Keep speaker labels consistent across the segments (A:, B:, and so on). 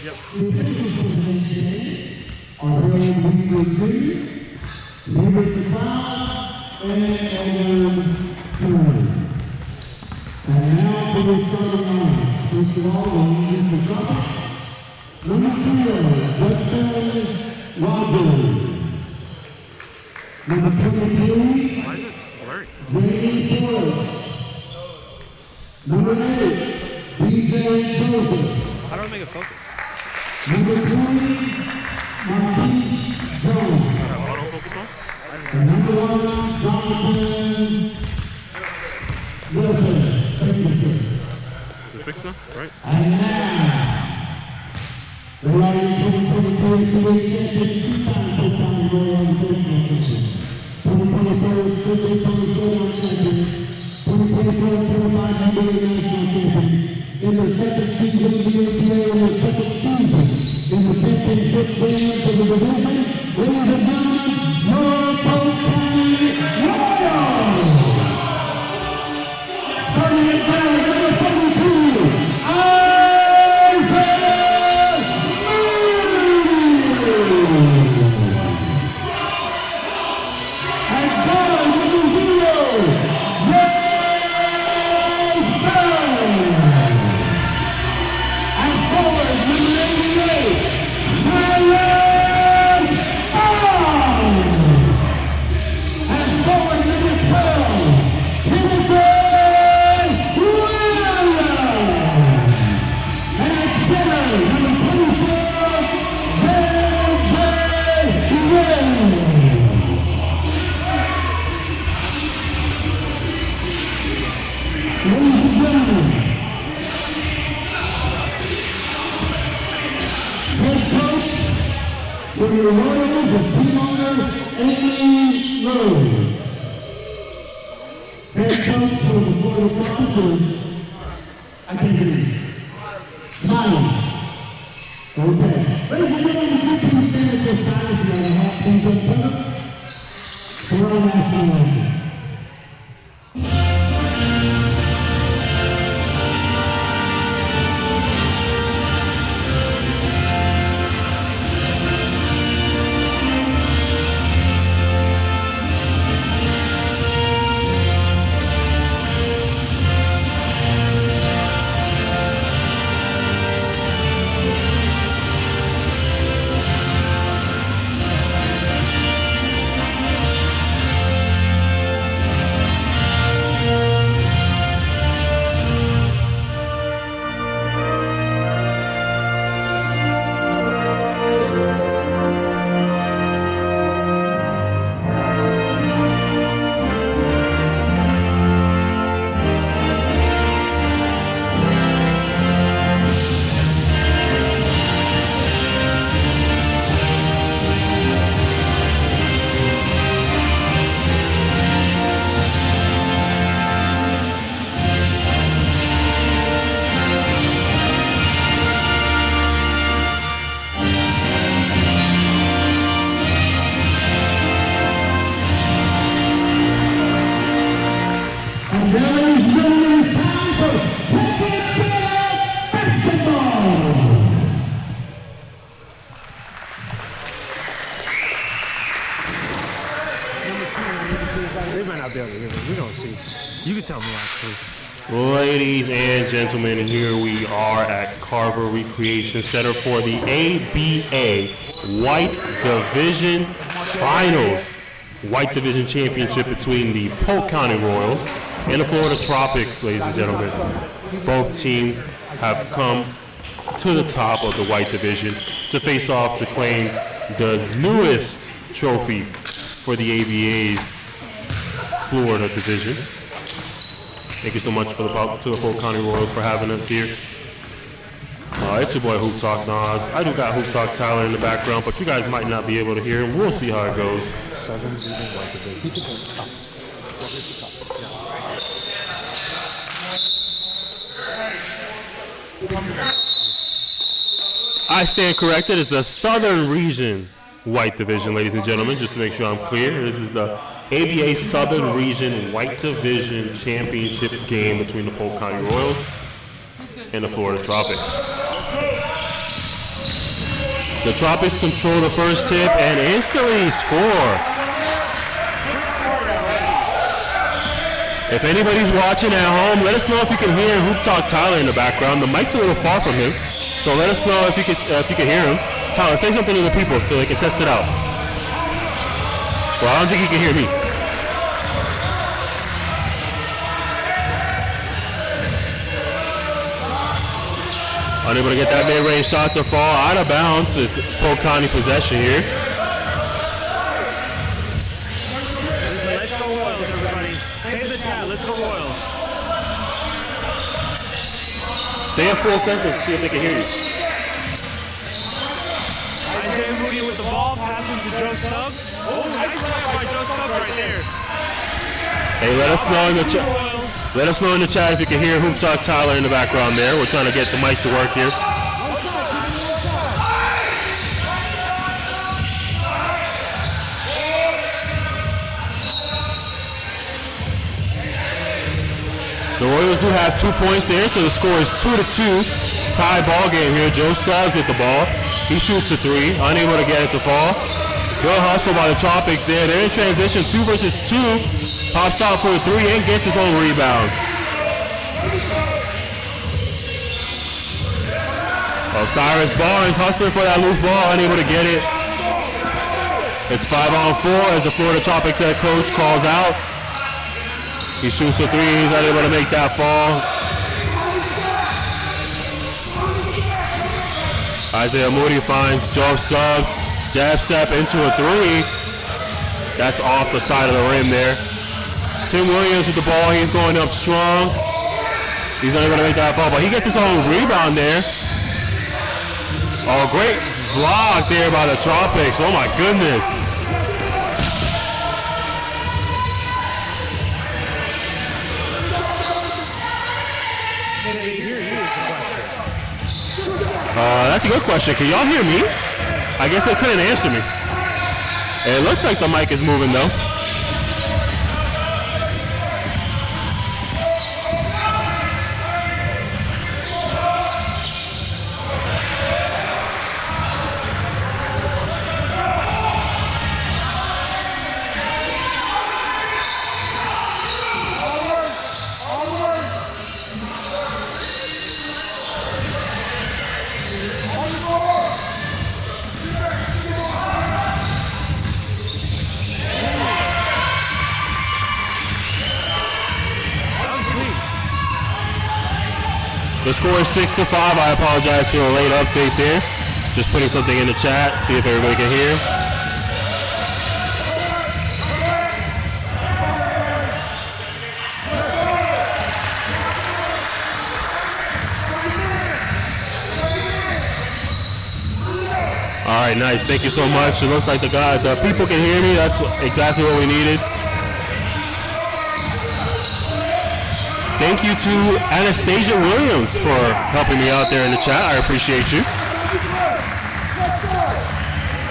A: Yep.
B: And now for the starting line. First of all, we'll use the Tropics. Number 4, Justin Rogers. Number 23,
A: Why is it blurry?
B: Jamie Forrest. Number 8, DJ Joseph.
A: How do I make it focus?
B: Number 20, Marquise Jones.
A: Autofocus on?
B: And number 1, Jonathan Wilson. Thank you, sir.
A: Is it fixed now? Right?
B: And now, the Rising 2024 2-way champion, two-time Polk County Royal Invitational champion, 2024 Super 24 champion, 2024-25 NBA national champion, in the second season of the NBA, in the second season in the championship game for the division, ladies and gentlemen, your Polk County Royals! Starting it down, number 72, for your Royals is team owner Amy Lowe. Head coach for the Florida Tropics, I can't hear you. Smile. Okay. Ladies and gentlemen, would you please stand at this time if you have a hat, please up front. For our national anthem.
A: They might not be able to hear me. We don't see. You can tell me actually.
C: Ladies and gentlemen, here we are at Carver Recreation Center for the ABA White Division Finals. White Division Championship between the Polk County Royals and the Florida Tropics, ladies and gentlemen. Both teams have come to the top of the White Division to face off to claim the newest trophy for the ABA's Florida Division. Thank you so much to the Polk County Royals for having us here. It's your boy HoopTalk Nas. I do got HoopTalk Tyler in the background, but you guys might not be able to hear him. We'll see how it goes. I stand corrected. It's the Southern Region White Division, ladies and gentlemen, just to make sure I'm clear. This is the ABA Southern Region White Division Championship game between the Polk County Royals and the Florida Tropics. The Tropics control the first tip and instantly score. If anybody's watching at home, let us know if you can hear HoopTalk Tyler in the background. The mic's a little far from him, so let us know if you can hear him. Tyler, say something to the people so they can test it out. Well, I don't think he can hear me. Unable to get that mid-range shot to fall out of bounds. It's Polk County possession here.
A: Let's go Royals, everybody. Say the chat. Let's go Royals.
C: Say a full sentence. See if they can hear you.
A: Isaiah Moody with the ball, passing to Joe Stubbs. Oh, nice play by Joe Stubbs right there.
C: Hey, let us know in the chat. Let us know in the chat if you can hear HoopTalk Tyler in the background there. We're trying to get the mic to work here. The Royals do have 2 points there, so the score is 2-2. Tie ball game here. Joe Stubbs with the ball. He shoots the three, unable to get it to fall. Good hustle by the Tropics there. They're in transition, 2 versus 2. Pops out for a three and gets his own rebound. Cyrus Barnes hustling for that loose ball, unable to get it. It's 5-on-4 as the Florida Tropics head coach calls out. He shoots the three, he's unable to make that fall. Isaiah Moody finds Joe Stubbs, jab step into a three. That's off the side of the rim there. Tim Williams with the ball, he's going up strong. He's unable to make that fall, but he gets his own rebound there. Oh, great block there by the Tropics. Oh my goodness. That's a good question. Can y'all hear me? I guess they couldn't answer me. It looks like the mic is moving though. The score is 6-5. I apologize for a late update there. Just putting something in the chat, see if everybody can hear. All right, nice. Thank you so much. It looks like the people can hear me. That's exactly what we needed. Thank you to Anastasia Williams for helping me out there in the chat. I appreciate you.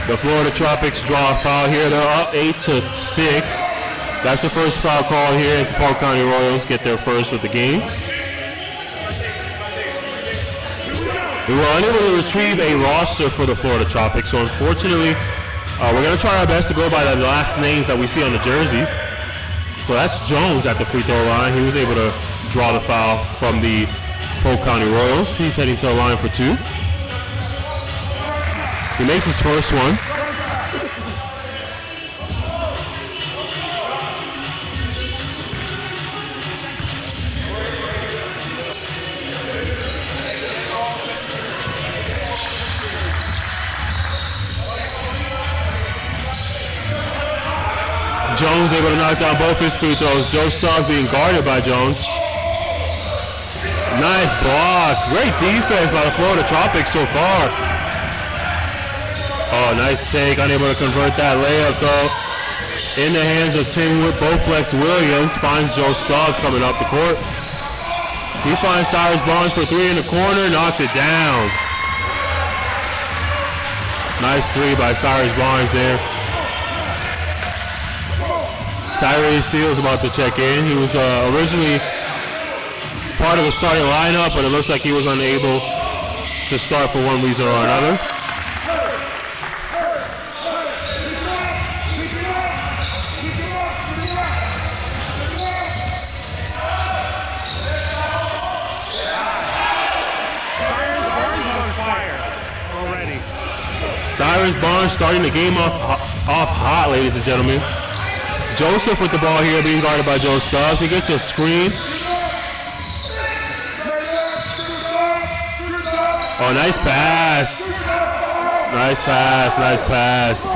C: The Florida Tropics draw a foul here. They're up 8-6. That's the first foul call here as the Polk County Royals get their first of the game. We were unable to retrieve a roster for the Florida Tropics, so unfortunately, we're going to try our best to go by the last names that we see on the jerseys. So that's Jones at the free throw line. He was able to draw the foul from the Polk County Royals. He's heading to the line for two. He makes his first one. Jones able to knock down both his free throws. Joe Stubbs being guarded by Jones. Nice block. Great defense by the Florida Tropics so far. Oh, nice take. Unable to convert that layup though. In the hands of Tim Bowflex Williams. Finds Joe Stubbs coming up the court. He finds Cyrus Barnes for three in the corner. Knocks it down. Nice three by Cyrus Barnes there. Tyrese Seals about to check in. He was originally part of the starting lineup, but it looks like he was unable to start for one reason or another. Cyrus Barnes starting the game off hot, ladies and gentlemen. Joseph with the ball here, being guarded by Joe Stubbs. He gets a screen. Oh, nice pass. Nice pass, nice pass.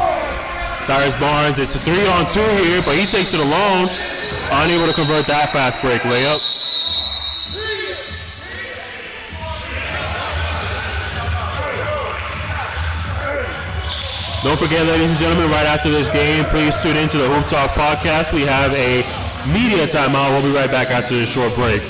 C: Cyrus Barnes, it's a 3-on-2 here, but he takes it alone. Unable to convert that fast break layup. Don't forget, ladies and gentlemen, right after this game, please tune into the HoopTalk Podcast. We have a media timeout. We'll be right back after this short break.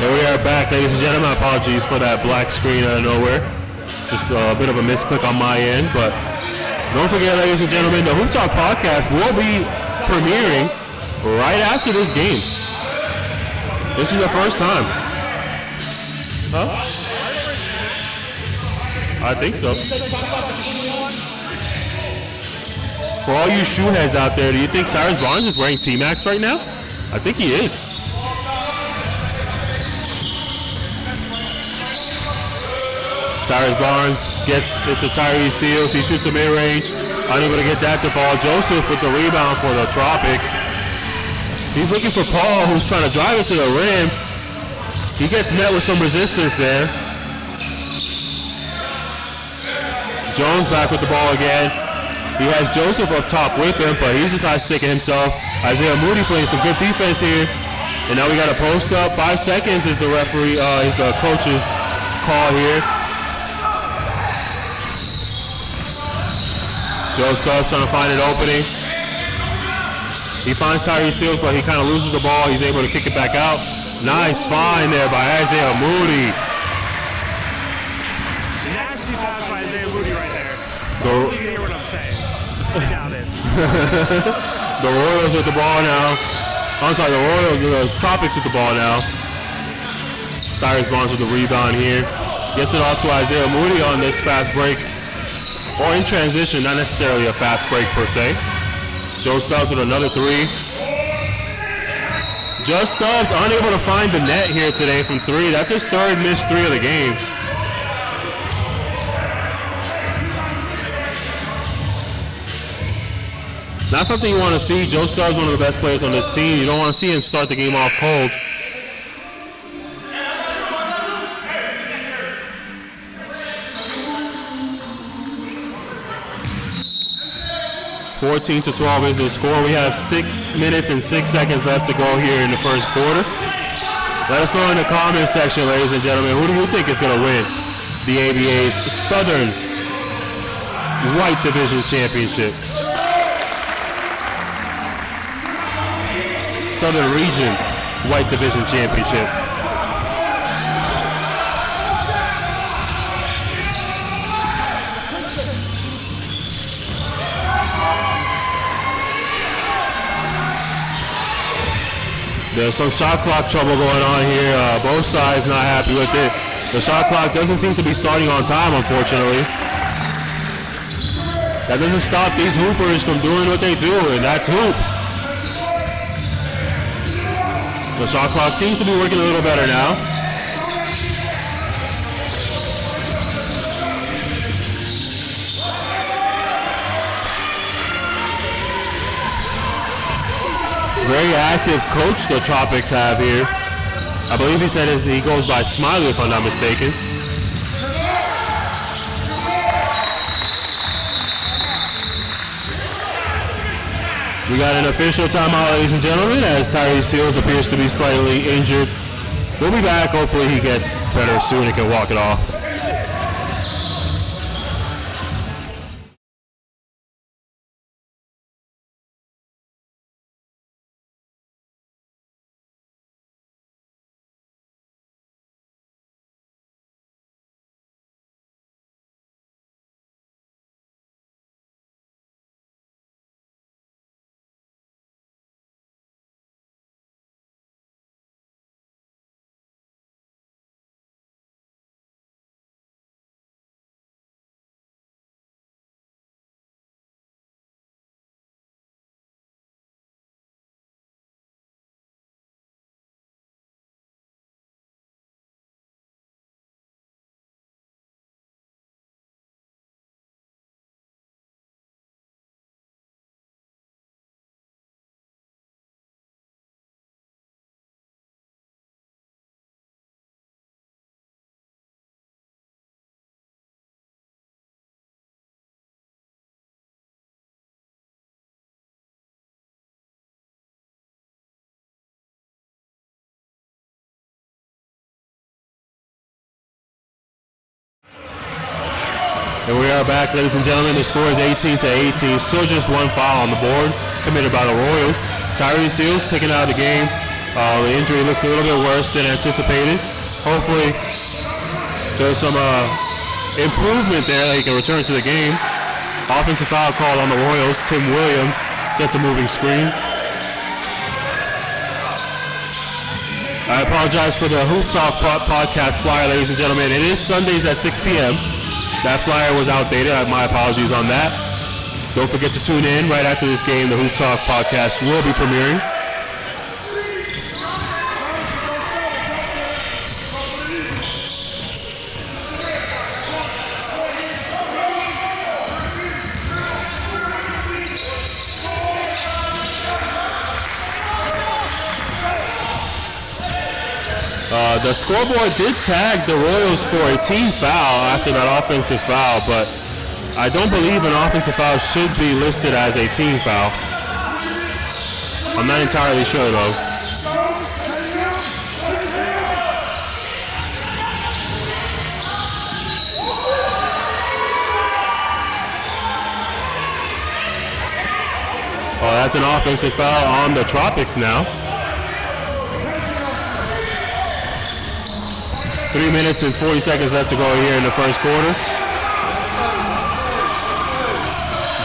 C: Here we are back, ladies and gentlemen. Apologies for that black screen out of nowhere. Just a bit of a misclick on my end, but don't forget, ladies and gentlemen, the HoopTalk Podcast will be premiering right after this game. This is the first time. Huh? I think so. For all you shoe heads out there, do you think Cyrus Barnes is wearing T-Max right now? I think he is. Cyrus Barnes gets it to Tyrese Seals. He shoots a mid-range. Unable to get that to fall. Joseph with the rebound for the Tropics. He's looking for Paul, who's trying to drive it to the rim. He gets met with some resistance there. Jones back with the ball again. He has Joseph up top with him, but he decides to take it himself. Isaiah Moody playing some good defense here. And now we got a post up. 5 seconds is the referee, is the coach's call here. Joe Stubbs trying to find an opening. He finds Tyrese Seals, but he kind of loses the ball. He's able to kick it back out. Nice find there by Isaiah Moody.
A: Nasty pass by Isaiah Moody right there. You can hear what I'm saying. I doubt it.
C: The Royals with the ball now. I'm sorry, the Tropics with the ball now. Cyrus Barnes with the rebound here. Gets it off to Isaiah Moody on this fast break. Or in transition, not necessarily a fast break per se. Joe Stubbs with another three. Just Stubbs unable to find the net here today from three. That's his third missed three of the game. Not something you want to see. Joe Stubbs, one of the best players on this team. You don't want to see him start the game off cold. 14-12 is the score. We have 6 minutes and 6 seconds left to go here in the first quarter. Let us know in the comments section, ladies and gentlemen, who do you think is going to win the ABA's Southern White Division Championship? Southern Region White Division Championship. There's some shot clock trouble going on here. Both sides not happy with it. The shot clock doesn't seem to be starting on time, unfortunately. That doesn't stop these hoopers from doing what they do, and that's hoop. The shot clock seems to be working a little better now. Very active coach the Tropics have here. I believe he said he goes by Smiley, if I'm not mistaken. We got an official timeout, ladies and gentlemen, as Tyrese Seals appears to be slightly injured. We'll be back. Hopefully he gets better soon and can walk it off. And we are back, ladies and gentlemen. The score is 18-18. Still just one foul on the board committed by the Royals. Tyrese Seals taken out of the game. The injury looks a little bit worse than anticipated. Hopefully there's some improvement there that he can return to the game. Offensive foul call on the Royals. Tim Williams sets a moving screen. I apologize for the HoopTalk Podcast flyer, ladies and gentlemen. It is Sundays at 6 p.m. That flyer was outdated. My apologies on that. Don't forget to tune in right after this game. The HoopTalk Podcast will be premiering. The scoreboard did tag the Royals for a team foul after that offensive foul, but I don't believe an offensive foul should be listed as a team foul. I'm not entirely sure though. Oh, that's an offensive foul on the Tropics now. 3 minutes and 40 seconds left to go here in the first quarter.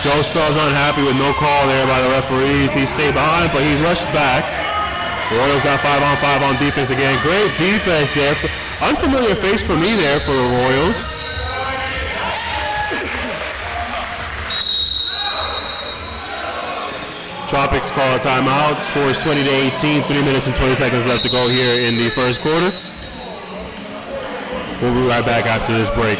C: Joe Stubbs unhappy with no call there by the referees. He stayed behind, but he rushed back. The Royals got 5-on-5 on defense again. Great defense there. Unfamiliar face for me there for the Royals. Tropics call a timeout. Score is 20-18. 3 minutes and 20 seconds left to go here in the first quarter. We'll be right back after this break.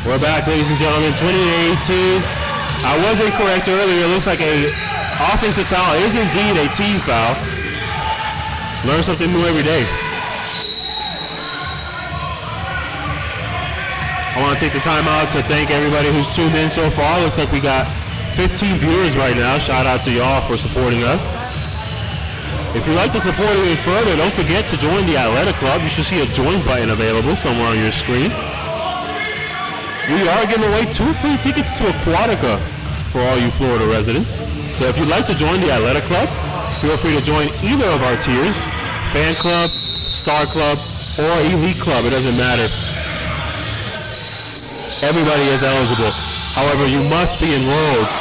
C: We're back, ladies and gentlemen, 20-18. I was incorrect earlier. It looks like an offensive foul is indeed a team foul. Learn something new every day. I want to take the time out to thank everybody who's tuned in so far. Looks like we got 15 viewers right now. Shout out to y'all for supporting us. If you'd like to support even further, don't forget to join the Athletic Club. You should see a join button available somewhere on your screen. We are giving away 2 free tickets to Aquatica for all you Florida residents. So if you'd like to join the Athletic Club, feel free to join either of our tiers, Fan Club, Star Club, or Elite Club. It doesn't matter. Everybody is eligible. However, you must be enrolled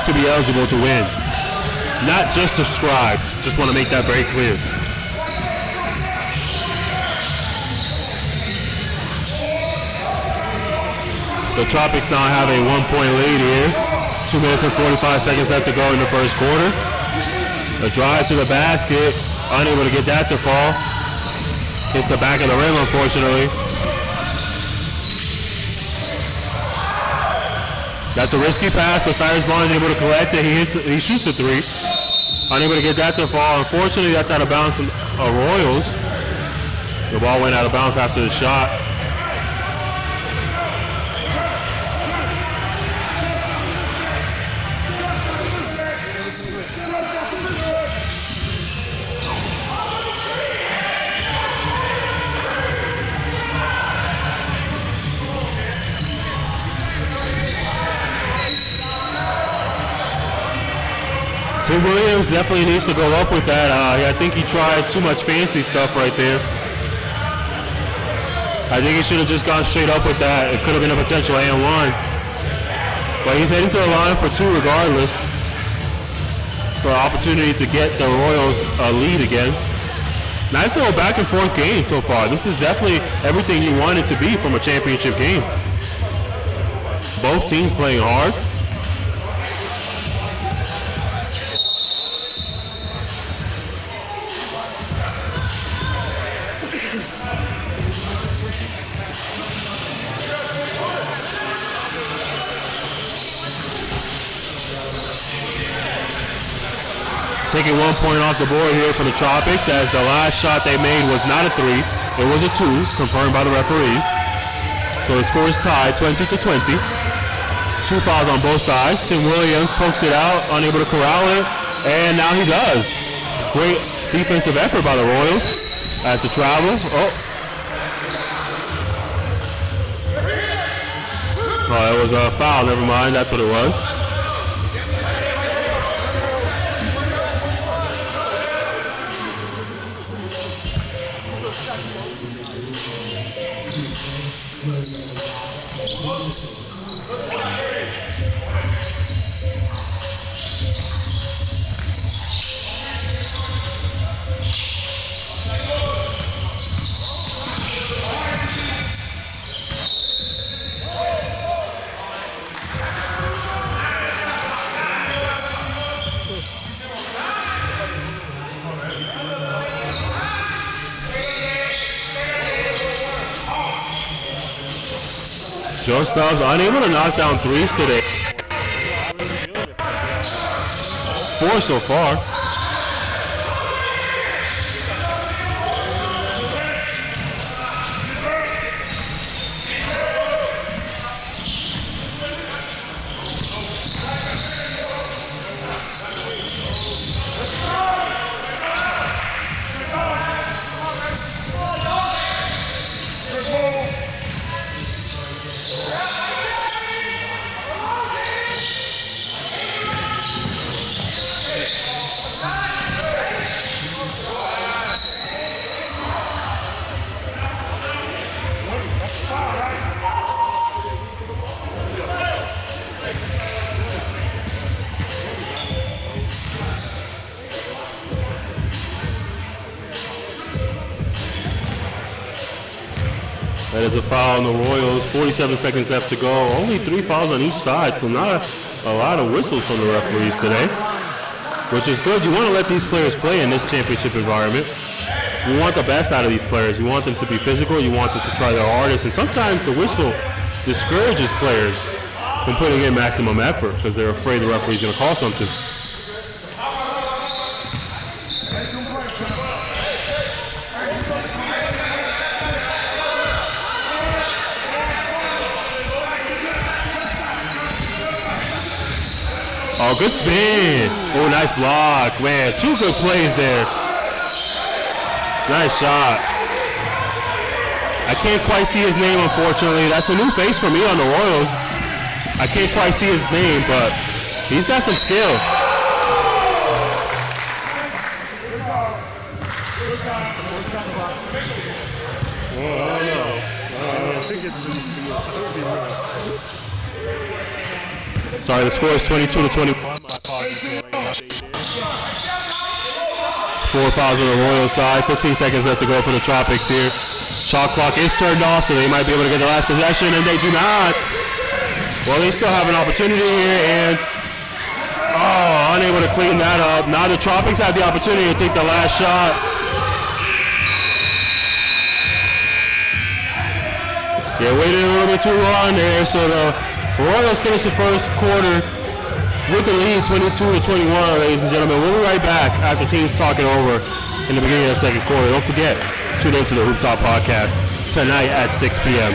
C: to be eligible to win. Not just subscribed. Just want to make that very clear. The Tropics now have a 1-point lead here. 2 minutes and 45 seconds left to go in the first quarter. A drive to the basket. Unable to get that to fall. Hits the back of the rim, unfortunately. That's a risky pass, but Cyrus Barnes is able to collect it. He shoots the 3. Unable to get that to fall. Unfortunately, that's out of bounds from Royals. The ball went out of bounds after the shot. Tim Williams definitely needs to go up with that. I think he tried too much fancy stuff right there. I think he should have just gone straight up with that. It could have been a potential and one. But he's heading to the line for two regardless. So an opportunity to get the Royals a lead again. Nice little back and forth game so far. This is definitely everything you want it to be from a championship game. Both teams playing hard. Taking 1 point off the board here for the Tropics, as the last shot they made was not a 3, it was a 2, confirmed by the referees. So the score is tied 20-20. 2 fouls on both sides. Tim Williams pokes it out, unable to corral it, and now he does. Great defensive effort by the Royals as the travel. Oh, it was a foul, never mind, that's what it was. Joe Stubbs unable to knock down threes today. 4 so far. That is a foul on the Royals. 47 seconds left to go. Only 3 fouls on each side, so not a lot of whistles from the referees today, which is good. You want to let these players play in this championship environment. You want the best out of these players. You want them to be physical. You want them to try their hardest. And sometimes the whistle discourages players from putting in maximum effort because they're afraid the referee's going to call something. Oh, good spin. Oh, nice block. Man, 2 good plays there. Nice shot. I can't quite see his name, unfortunately. That's a new face for me on the Royals. I can't quite see his name, but he's got some skill. Sorry, the score is 22-21. 4 fouls on the Royal side. 15 seconds left to go for the Tropics here. Shot clock is turned off, so they might be able to get the last possession, and they do not. Well, they still have an opportunity here, and unable to clean that up. Now the Tropics have the opportunity to take the last shot. Yeah, waited a little bit too long there, so the Royals finish the first quarter with the lead, 22-21, ladies and gentlemen. We'll be right back after teams talking over in the beginning of the second quarter. Don't forget, tune into the HoopTalk Podcast tonight at 6 p.m.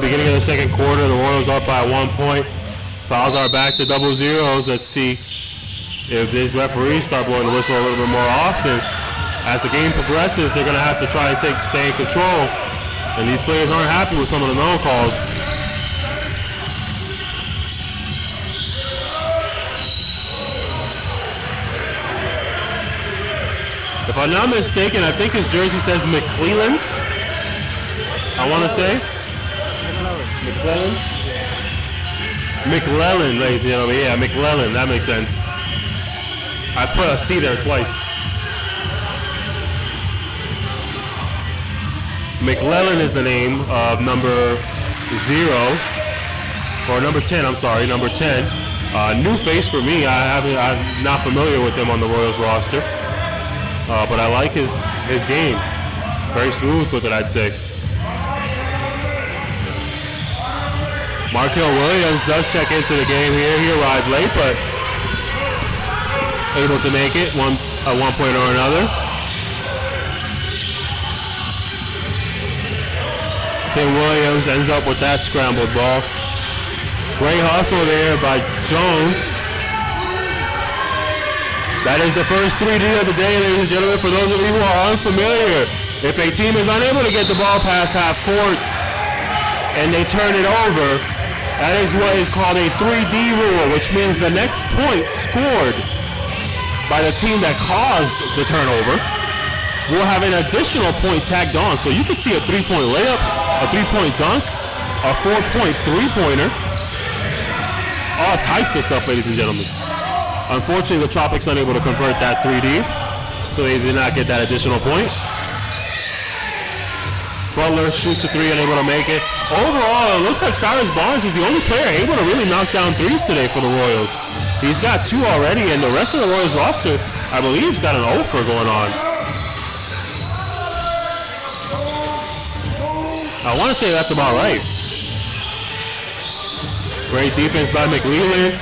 C: Beginning of the second quarter, the Royals up by 1 point. Fouls are back to double zeros. Let's see if these referees start blowing the whistle a little bit more often. As the game progresses, they're going to have to try and stay in control. And these players aren't happy with some of the no calls. If I'm not mistaken, I think his jersey says McClelland. I want to say. McClelland, ladies and gentlemen. Yeah, McClelland. That makes sense. I put a C there twice. McClelland is the name of number 0, or number 10. I'm sorry, number 10. New face for me. I'm not familiar with him on the Royals roster, but I like his game. Very smooth with it, I'd say. Markel Williams does check into the game here. He arrived late, but able to make it at one point or another. Tim Williams ends up with that scrambled ball. Great hustle there by Jones. That is the first 3D of the day, ladies and gentlemen. For those of you who are unfamiliar, if a team is unable to get the ball past half court and they turn it over, that is what is called a 3D rule, which means the next point scored by the team that caused the turnover will have an additional point tagged on. So you could see a 3-point layup, a 3-point dunk, a 4-point three-pointer, all types of stuff, ladies and gentlemen. Unfortunately, the Tropics unable to convert that 3D, so they did not get that additional point. Butler shoots a 3, unable to make it. Overall, it looks like Cyrus Barnes is the only player able to really knock down threes today for the Royals. He's got 2 already, and the rest of the Royals roster, I believe, has got an 0 for going on. I want to say that's about right. Great defense by McClelland.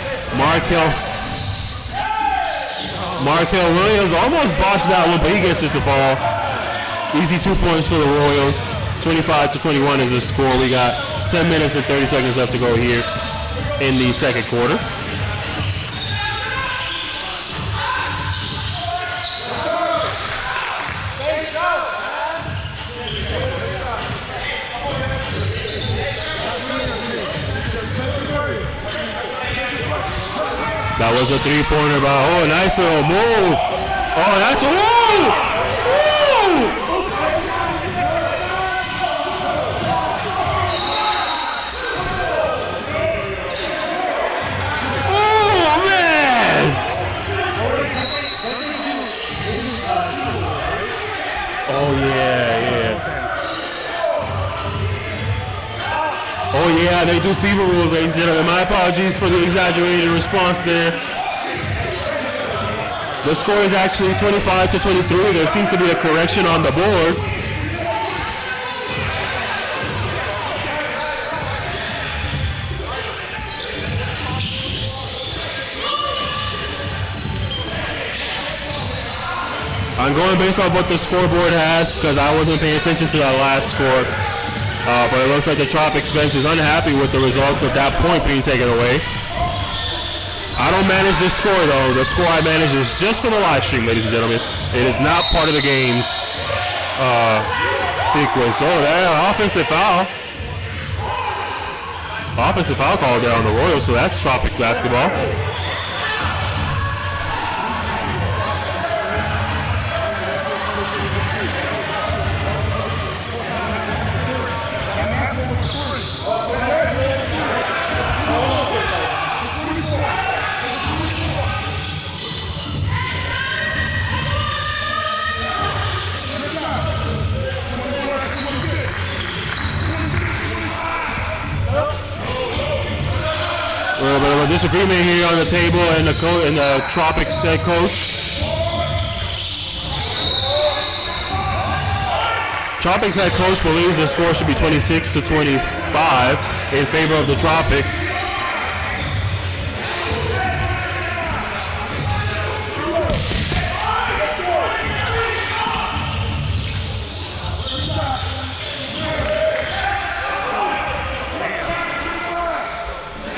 C: Markel Williams almost botched that one, but he gets it to fall. Easy 2 points for the Royals. 25-21 is the score. We got 10 minutes and 30 seconds left to go here in the second quarter. That was a 3-pointer by, nice little move. Oh, that's, ooh! Oh yeah, they do FIBA rules, ladies and gentlemen. My apologies for the exaggerated response there. The score is actually 25-23. There seems to be a correction on the board. I'm going based off what the scoreboard has because I wasn't paying attention to that last score. But it looks like the Tropics bench is unhappy with the results of that point being taken away. I don't manage this score, though. The score I manage is just for the live stream, ladies and gentlemen. It is not part of the game's sequence. Oh, there, offensive foul. Offensive foul called there on the Royals, so that's Tropics basketball. A little bit of a disagreement here on the table and the Tropics head coach. Tropics head coach believes the score should be 26-25 in favor of the Tropics.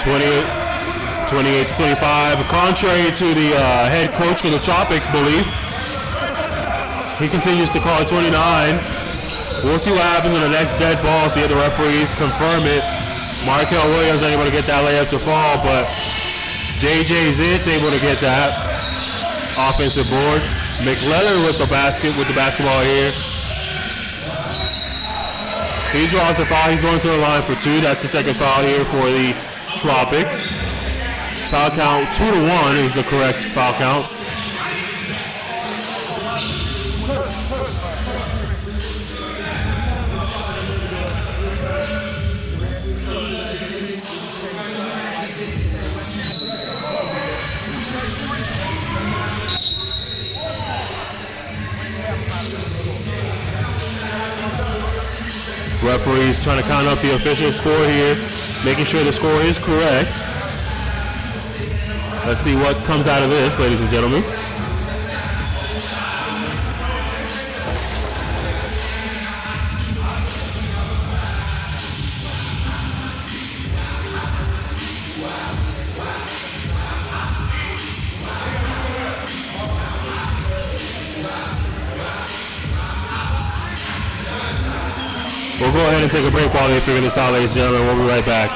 C: 28-25. Contrary to the head coach for the Tropics belief, he continues to call it 29. We'll see what happens in the next dead ball. See if the referees confirm it. Markel Williams not able to get that layup to fall, but J.J. Zitt's able to get that offensive board. McLellan with the basketball here. He draws the foul. He's going to the line for 2. That's the second foul here for the Tropics. Foul count 2-1 is the correct foul count. Referees trying to count up the official score here, making sure the score is correct. Let's see what comes out of this, ladies and gentlemen. We'll go ahead and take a break while they figure this out, ladies and gentlemen. We'll be right back.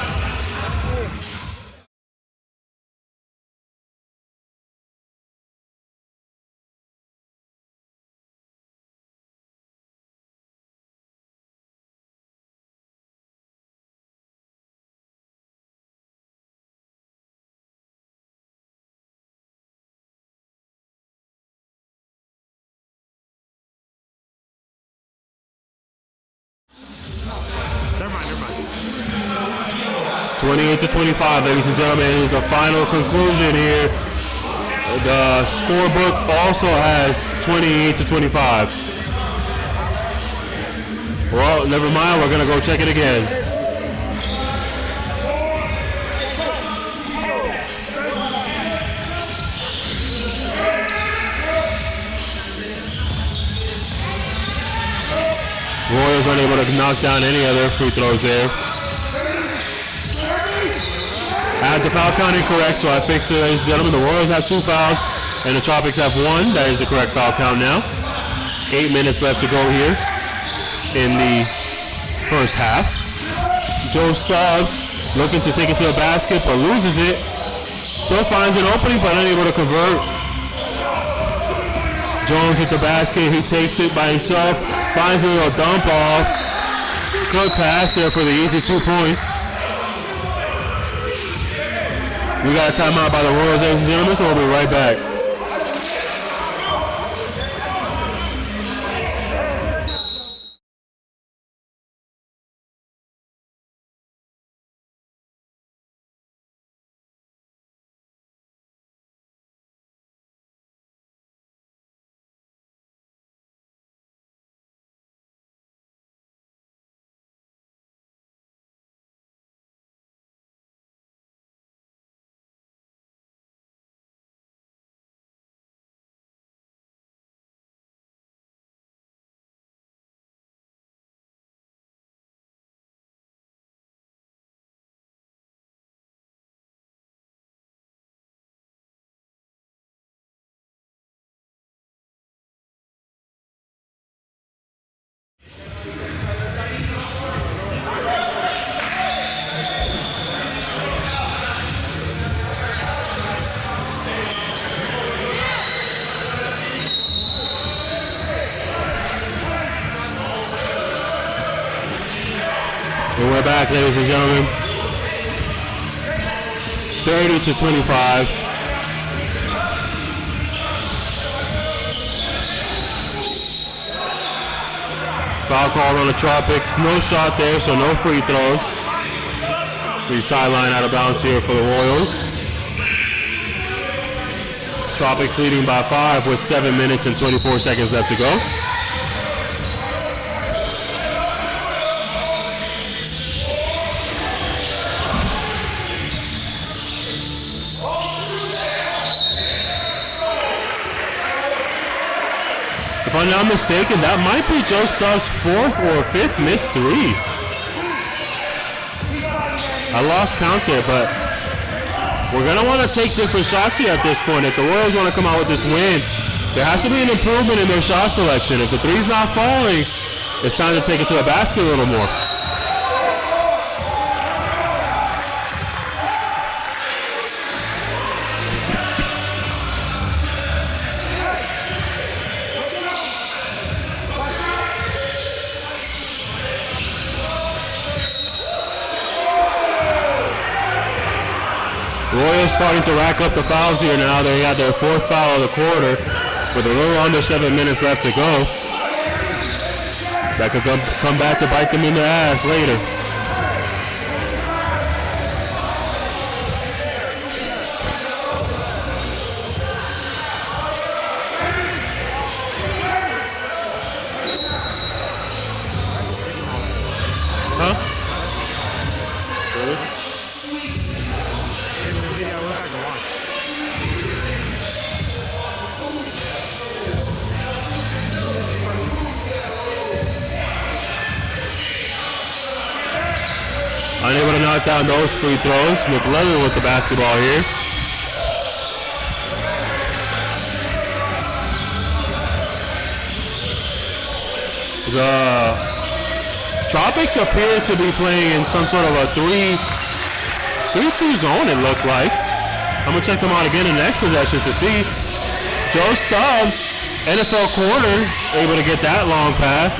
A: Never mind.
C: 28-25, ladies and gentlemen, is the final conclusion here. The scorebook also has 28-25. Well, never mind. We're going to go check it again. Royals unable to knock down any other free throws there. I had the foul count incorrect, so I fixed it, ladies and gentlemen. The Royals have 2 fouls, and the Tropics have 1. That is the correct foul count now. 8 minutes left to go here in the first half. Joe Stubbs looking to take it to a basket, but loses it. Still finds an opening, but unable to convert. Jones with the basket. He takes it by himself. Finds a little dump off. Good pass there for the easy 2 points. We got a timeout by the Royals, ladies and gentlemen, so we'll be right back. And we're back, ladies and gentlemen. 30-25. Foul called on the Tropics. No shot there, so no free throws. The sideline out of bounds here for the Royals. Tropics leading by 5 with 7 minutes and 24 seconds left to go. If I'm not mistaken, that might be Joe Stubbs' 4th or 5th missed 3. I lost count there, but We're going to want to take different shots here at this point. If the Royals want to come out with this win, there has to be an improvement in their shot selection. If the three's not falling, it's time to take it to the basket a little more. Royals starting to rack up the fouls here now. They got their fourth foul of the quarter with a little under 7 minutes left to go. That could come back to bite them in the ass later. Huh? Really? Unable to knock down those free throws. McLevin with the basketball here. The Tropics appear to be playing in some sort of a 3-2 zone, it looked like. I'm going to check them out again in the next possession to see. Joe Stubbs, NFL corner, able to get that long pass.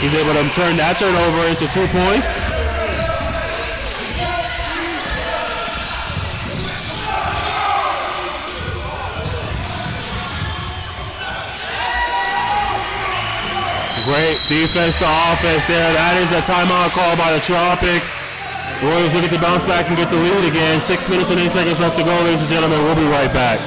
C: He's able to turn that turnover into 2 points. Great defense to offense there. That is a timeout call by the Tropics. Royals looking to bounce back and get the lead again. 6 minutes and 8 seconds left to go, ladies and gentlemen. We'll be right back.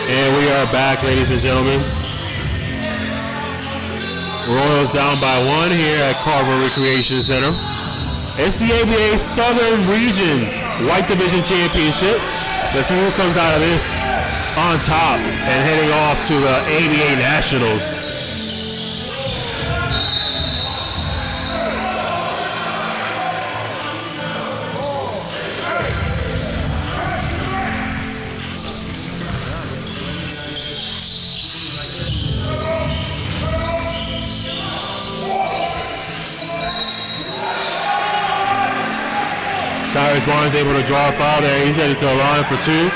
C: And we are back, ladies and gentlemen. Royals down by 1 here at Carver Recreation Center. It's the ABA Southern Region White Division Championship. Let's see who comes out of this on top and heading off to the ABA Nationals. Cyrus Barnes able to draw a foul there. He's headed to the line for 2.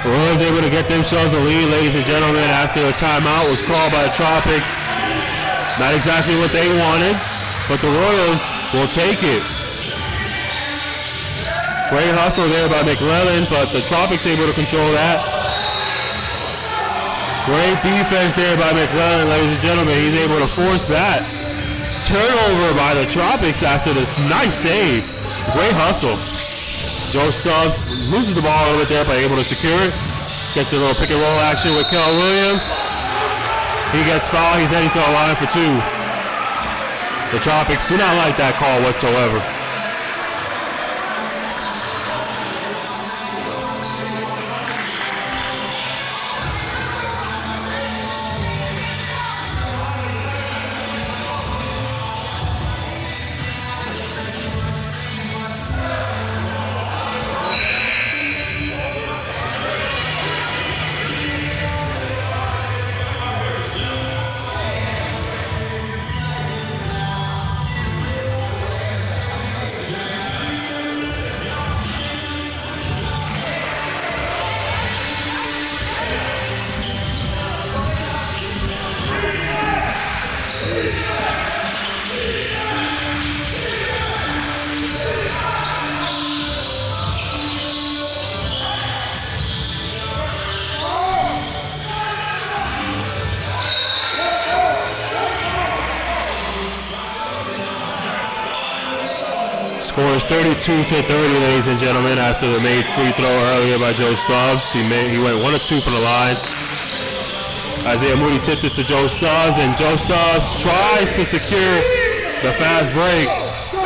C: Royals able to get themselves a lead, ladies and gentlemen, after a timeout was called by the Tropics. Not exactly what they wanted, but the Royals will take it. Great hustle there by McLellan, but the Tropics able to control that. Great defense there by McLellan, ladies and gentlemen. He's able to force that turnover by the Tropics after this nice save. Great hustle. Joe Stubbs loses the ball a little bit there, but able to secure it. Gets a little pick and roll action with Kel Williams. He gets fouled. He's heading to the line for 2. The Tropics do not like that call whatsoever. score is 32-30, ladies and gentlemen, after the made free throw earlier by Joe Stubbs. He went 1 of 2 from the line. Isaiah Moody tipped it to Joe Stubbs, and Joe Stubbs tries to secure the fast break.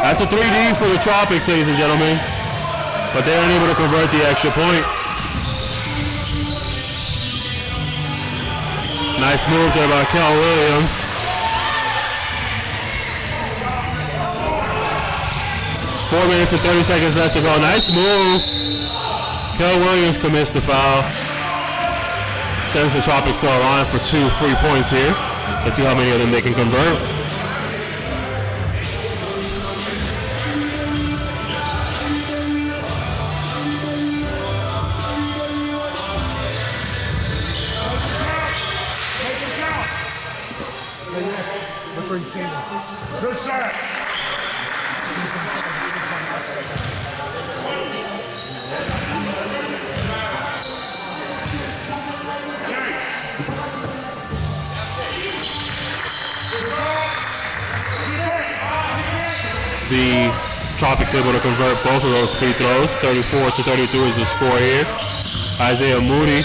C: That's a 3D for the Tropics, ladies and gentlemen, but they're unable to convert the extra point. Nice move there by Kel Williams. Four minutes and 30 seconds left to go. Nice move. Kel Williams commits the foul. Sends the Tropics to a line for 2 free points here. Let's see how many of them they can convert.
A: Good shot.
C: The Tropics able to convert both of those free throws. 34-32 is the score here. Isaiah Moody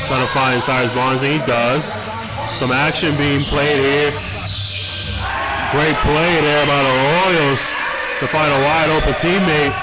C: trying to find Cyrus Barnes, and he does. Some action being played here. Great play there by the Royals to find a wide open teammate.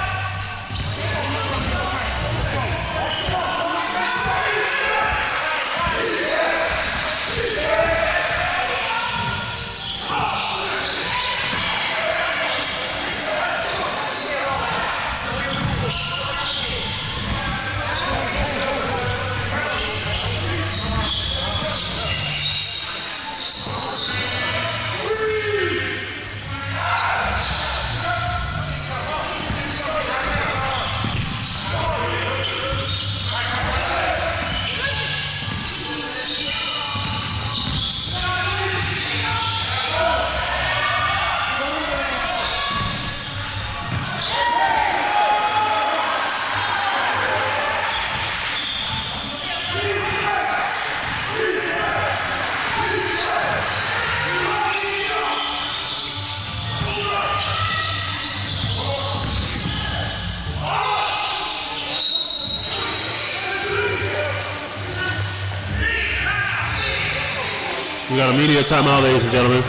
C: We got a media timeout, ladies and gentlemen.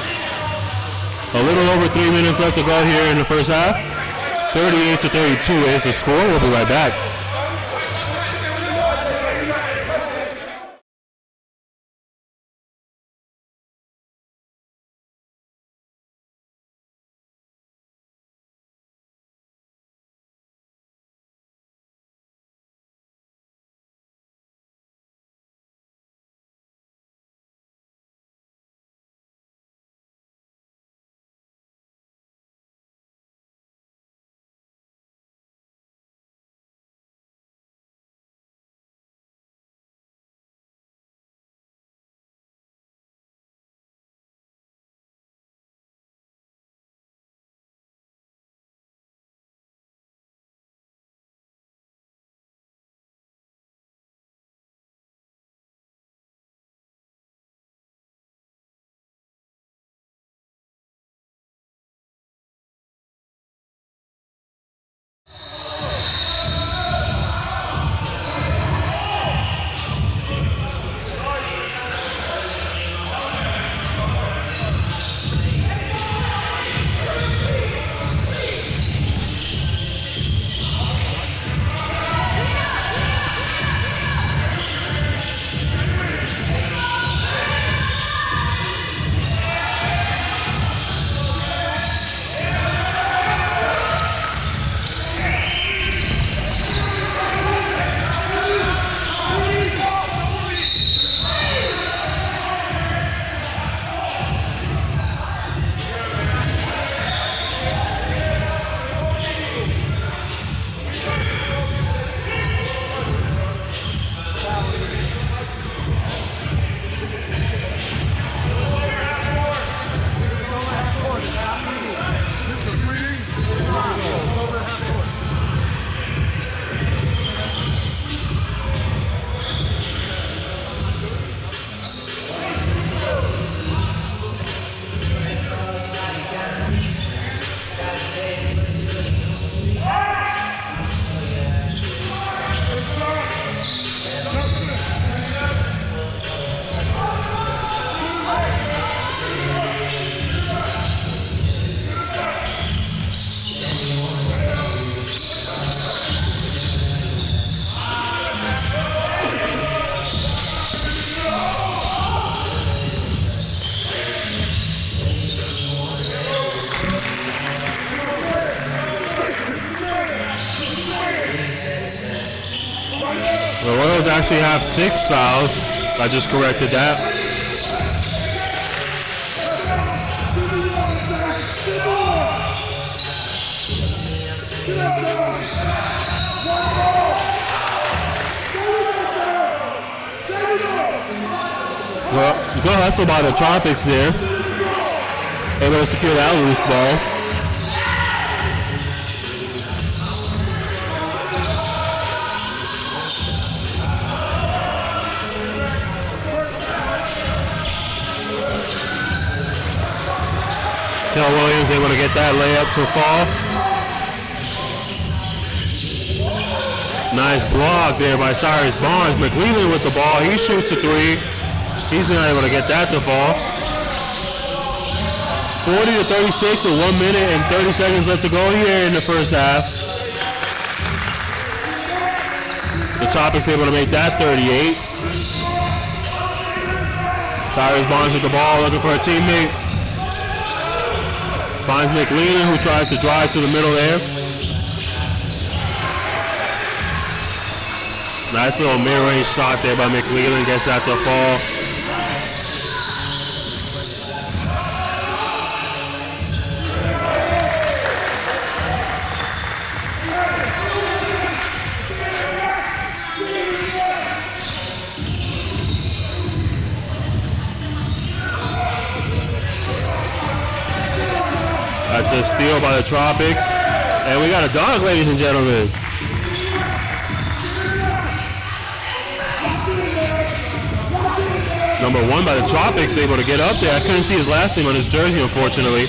C: A little over 3 minutes left to go here in the first half. 38-32 is the score. We'll be right back. The Royals actually have 6 fouls. I just corrected that. Well, good hustle by the Tropics there. Able to secure that loose ball. Kel Williams able to get that layup to fall. Nice block there by Cyrus Barnes. McLeland with the ball. He shoots the 3. He's not able to get that to fall. 40-36 with 1 minute and 30 seconds left to go here in the first half. The Tropics able to make that 38. Cyrus Barnes with the ball, looking for a teammate. Finds McLean, who tries to drive to the middle there. Nice little mid-range shot there by McLean. Gets that to fall. That's a steal by the Tropics. And we got a dunk, ladies and gentlemen. Number 1 by the Tropics, able to get up there. I couldn't see his last name on his jersey, unfortunately.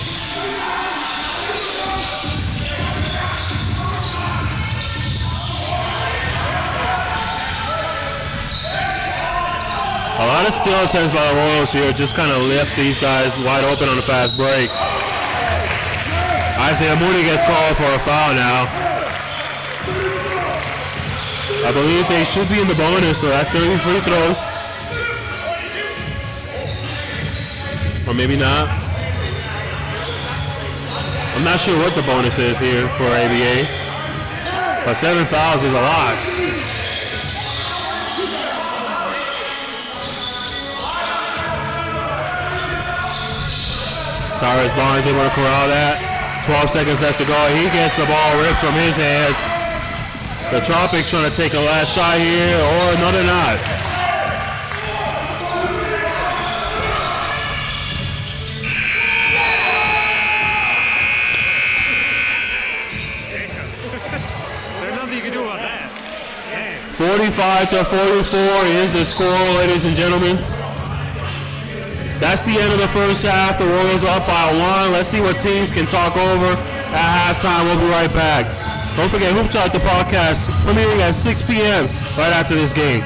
C: A lot of steal attempts by the Royals here. Just kind of lift these guys wide open on the fast break. Isaiah Mooney gets called for a foul now. I believe they should be in the bonus, so that's going to be free throws. Or maybe not. I'm not sure what the bonus is here for ABA. But 7 fouls is a lot. Cyrus Barnes able to corral that. 12 seconds left to go. He gets the ball ripped from his hands. The Tropics trying to take a last shot here, or no, they're not.
A: There's nothing you can do about that.
C: 45-44 is the score, ladies and gentlemen. That's the end of the first half. The Royals are up by 1. Let's see what teams can talk over at halftime. We'll be right back. Don't forget, HoopTalk the podcast, premiering at 6 p.m. right after this game.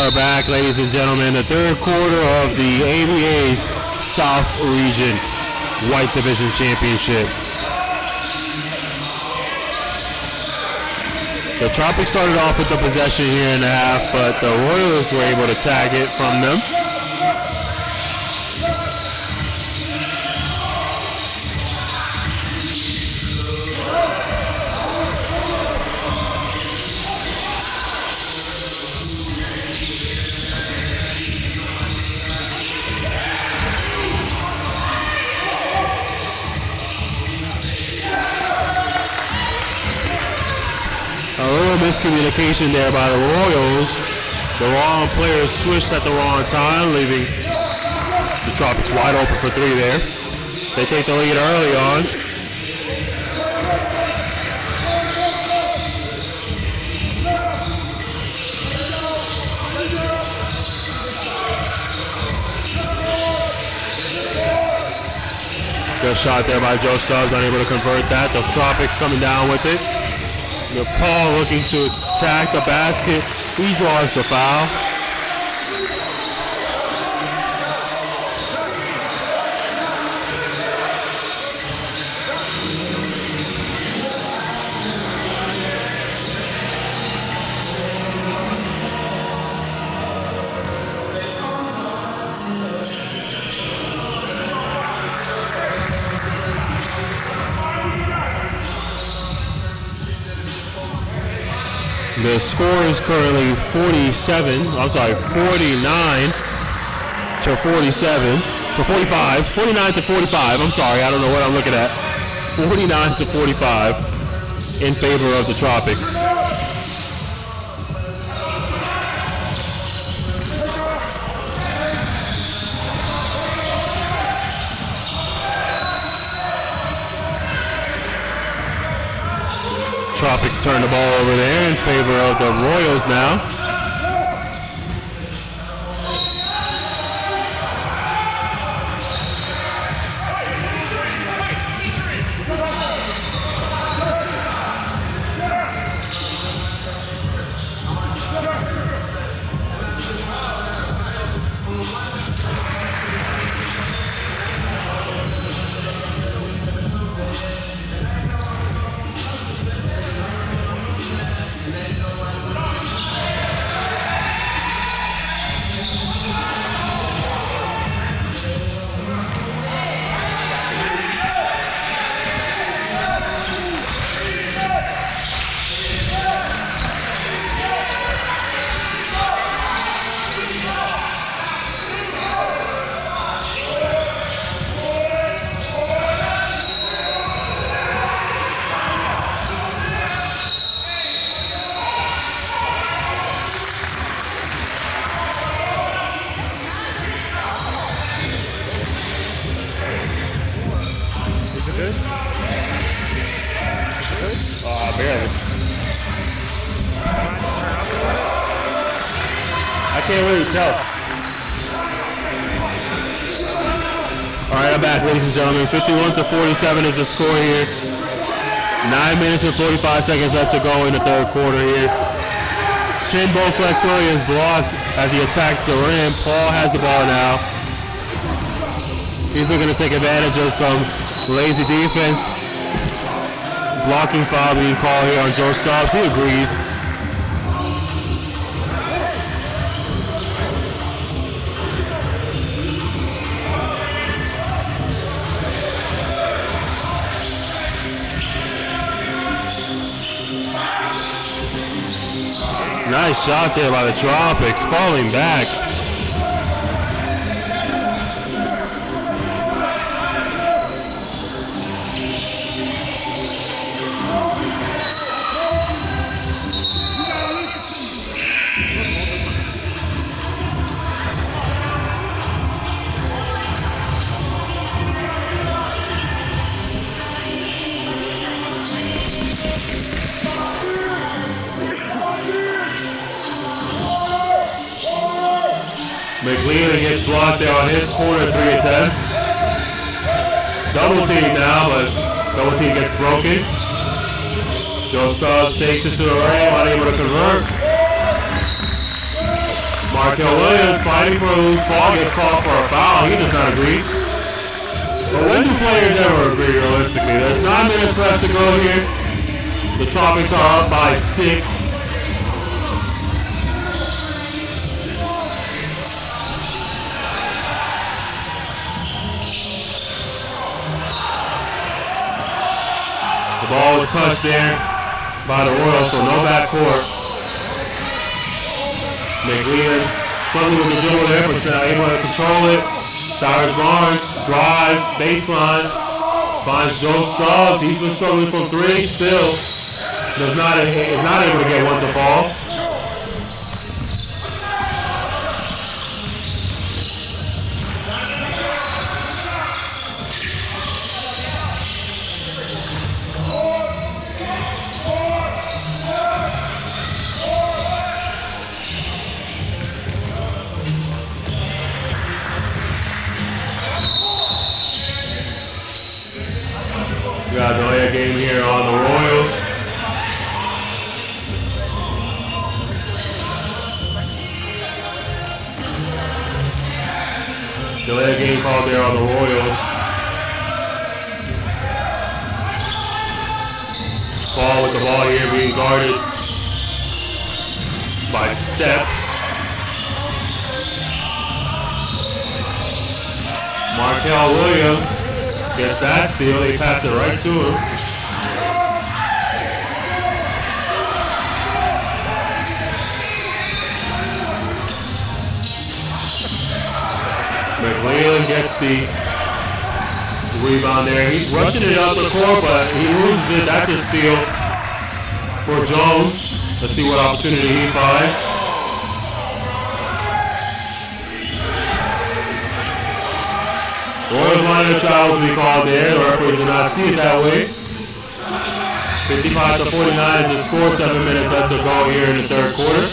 C: are back, ladies and gentlemen. The third quarter of the ABA's South Region White Division Championship. The Tropics started off with the possession here in the half, but the Royals were able to tag it from them. A little miscommunication there by the Royals. The wrong players switched at the wrong time, leaving the Tropics wide open for three there. They take the lead early on. Good shot there by Joe Stubbs, unable to convert that. The Tropics coming down with it. Paul looking to attack the basket. He draws the foul. The score is currently 49 to 47 to 45. 49 to 45. I'm sorry, I don't know what I'm looking at. 49 to 45 in favor of the Tropics. Tropics turn the ball over there in favor of the Royals now. Barely. I can't really tell. All right, I'm back, ladies and gentlemen. 51 to 47 is the score here. 9 minutes and 45 seconds left to go in the third quarter here. Chin Bowflex Williams blocked as he attacks the rim. Paul has the ball now. He's looking to take advantage of some lazy defense. Blocking foul being called here on Joe Stubbs. He agrees. Nice shot there by the Tropics, falling back. McLean gets blocked there on his corner three attempt. Double team now, but double team gets broken. Joe Stubbs takes it to the rim, unable to convert. Markel Williams fighting for a loose ball, gets called for a foul. He does not agree. But when do players ever agree realistically? There's 9 minutes left to go here. The Tropics are up by 6. The ball was touched there by the Royals, so no backcourt. McLean struggling with the dribble there, but not able to control it. Cyrus Barnes drives, baseline, finds Joe Stubbs. He's been struggling from 3, still is not able to get one to fall. We got the delay game here on the Royals. Delay game called there on the Royals. Ball with the ball here being guarded by Step. Markel Williams gets that steal. They pass it right to him. McLean gets the rebound there. He's rushing it up the court, but he loses it. That's a steal for Jones. Let's see what opportunity he finds. Royals minor trial to be called there. The referees did not see it that way. 55-49 is the score. 7 minutes left to go here in the third quarter.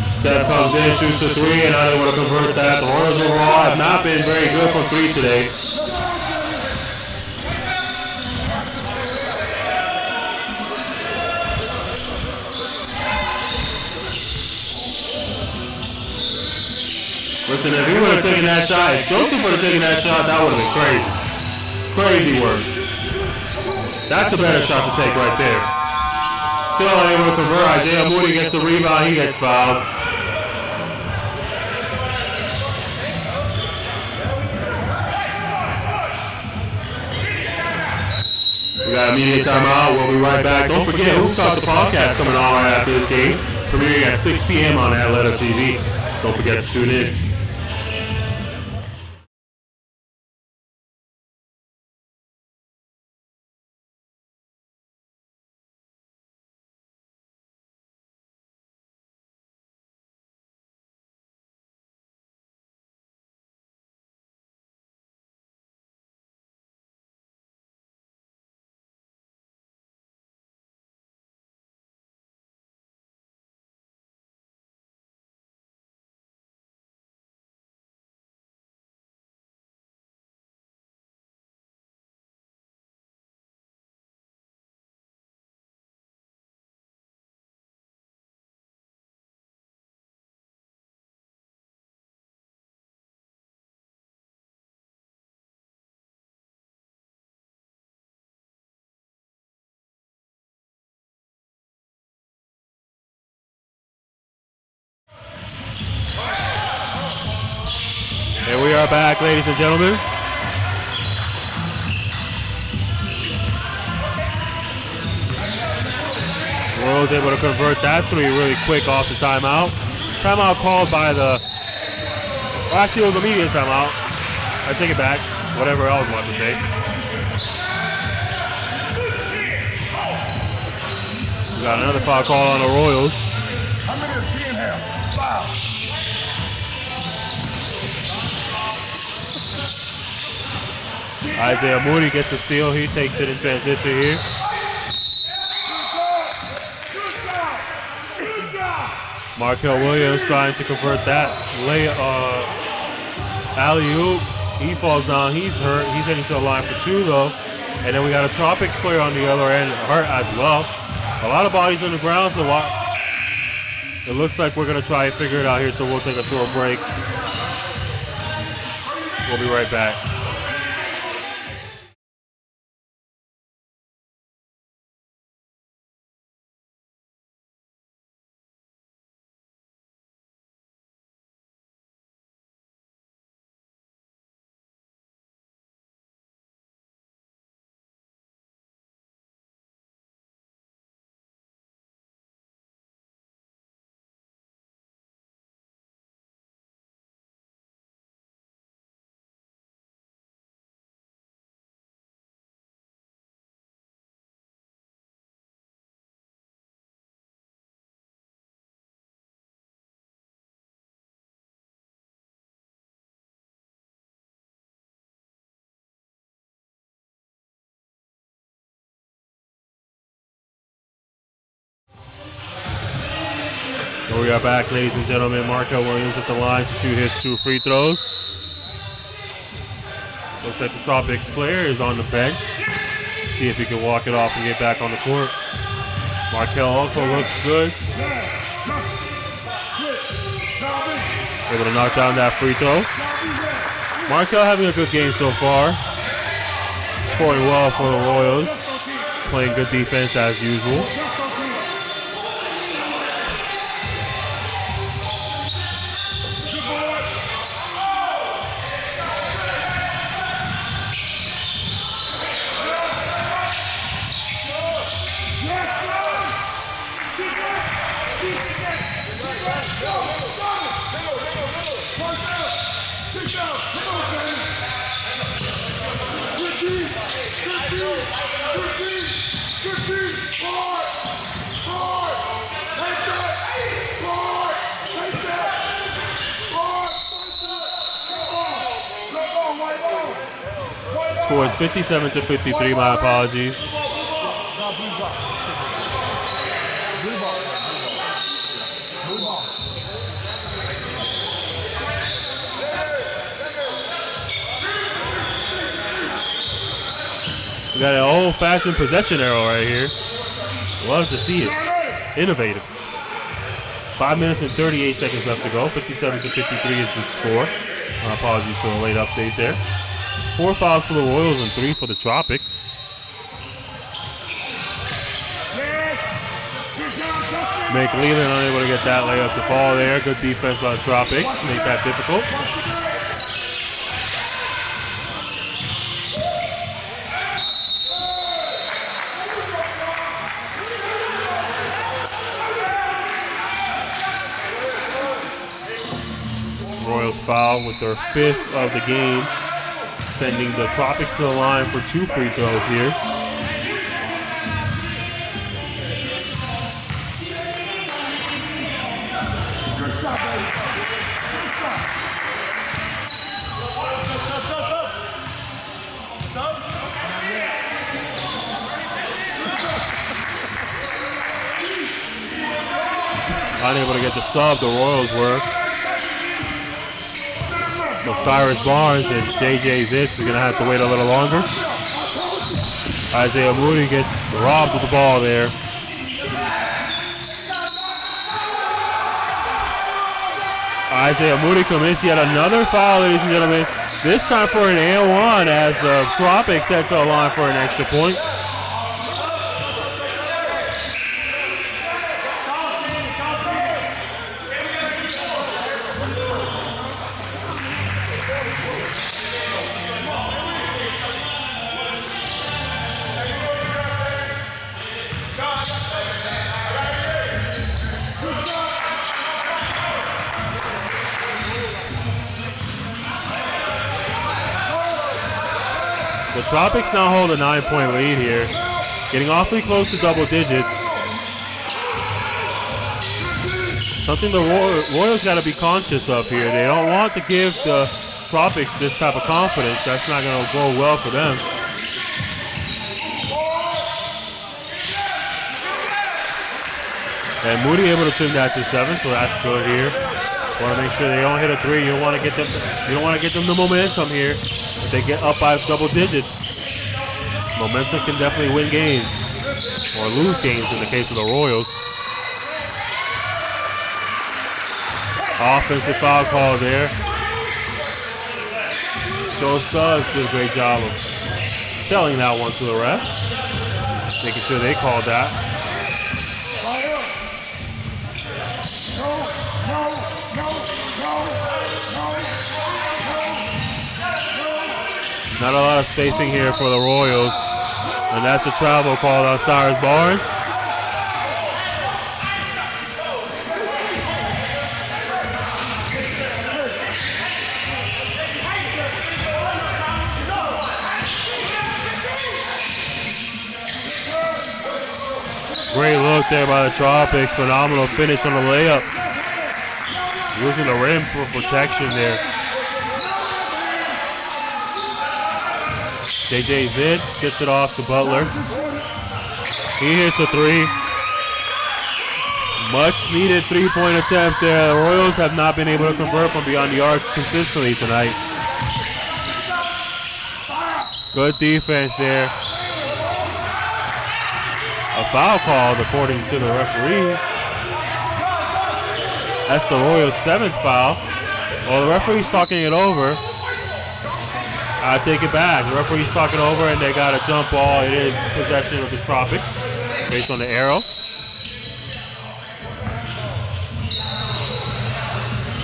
C: Steph comes in, shoots a 3, and not able to convert that. The Royals overall have not been very good from 3 today. Listen, if he would have taken that shot, if Joseph would have taken that shot, that would have been crazy. Crazy work. That's a better shot to take right there. Still unable to convert. Isaiah Moody gets the rebound. He gets fouled. We got a immediate timeout. We'll be right back. Don't forget, HoopTalk Podcast coming on right after this game. Premiering at 6 p.m. on Atlanta TV. Don't forget to tune in. And we are back, ladies and gentlemen. Royals able to convert that 3 really quick off the timeout. Timeout called by the... Well, actually, it was a immediate timeout. I take it back. Whatever else I was about to say. We got another foul call on the Royals.
D: How many is 10 have? Foul.
C: Isaiah Moody gets a steal. He takes it in transition here. Markel Williams trying to convert that alley-oop. He falls down. He's hurt. He's heading to the line for 2, though. And then we got a Tropics player on the other end hurt as well. A lot of bodies on the ground, so It looks like we're going to try and figure it out here, so we'll take a short break. We'll be right back. We are back, ladies and gentlemen. Markel Williams at the line to shoot his 2 free throws. Looks like the Tropics player is on the bench. See if he can walk it off and get back on the court. Markel also looks good. Able to knock down that free throw. Markel having a good game so far. Scoring well for the Royals. Playing good defense as usual. Score is 57-53, my apologies. We got an old-fashioned possession arrow right here. Love to see it. Innovative. 5 minutes and 38 seconds left to go. 57-53 is the score. My apologies for the late update there. 4 fouls for the Royals and 3 for the Tropics. Make Leland unable to get that layup to fall there. Good defense by the Tropics. Make that difficult. Royals foul with their 5th of the game, sending the Tropics to the line for 2 free throws here. Unable to get the sub, the Royals were. So Cyrus Barnes and J.J. Zitz are going to have to wait a little longer. Isaiah Moody gets robbed with the ball there. Isaiah Moody commits yet another foul, ladies and gentlemen. This time for an and one as the Tropics head to the line for an extra point. The Tropics now hold a 9-point lead here, getting awfully close to double digits. Something the Royals got to be conscious of here. They don't want to give the Tropics this type of confidence. That's not going to go well for them. And Moody able to trim that to 7, so that's good here. Want to make sure they don't hit a 3. You don't want to get them. You don't want to get them the momentum here. If they get up by double digits, momentum can definitely win games or lose games in the case of the Royals. Offensive foul call there. Joe Suggs did a great job of selling that one to the ref, making sure they called that. Not a lot of spacing here for the Royals, and that's a travel called on Cyrus Barnes. Great look there by the Tropics. Phenomenal finish on the layup. Using the rim for protection there. JJ Zitz gets it off to Butler. He hits a three. Much needed three-point attempt there. The Royals have not been able to convert from beyond the arc consistently tonight. Good defense there. A foul called according to the referees. That's the Royals' 7th foul. Well, the referee's talking it over. I take it back. The referee's talking over and they got a jump ball. It is possession of the Tropics based on the arrow.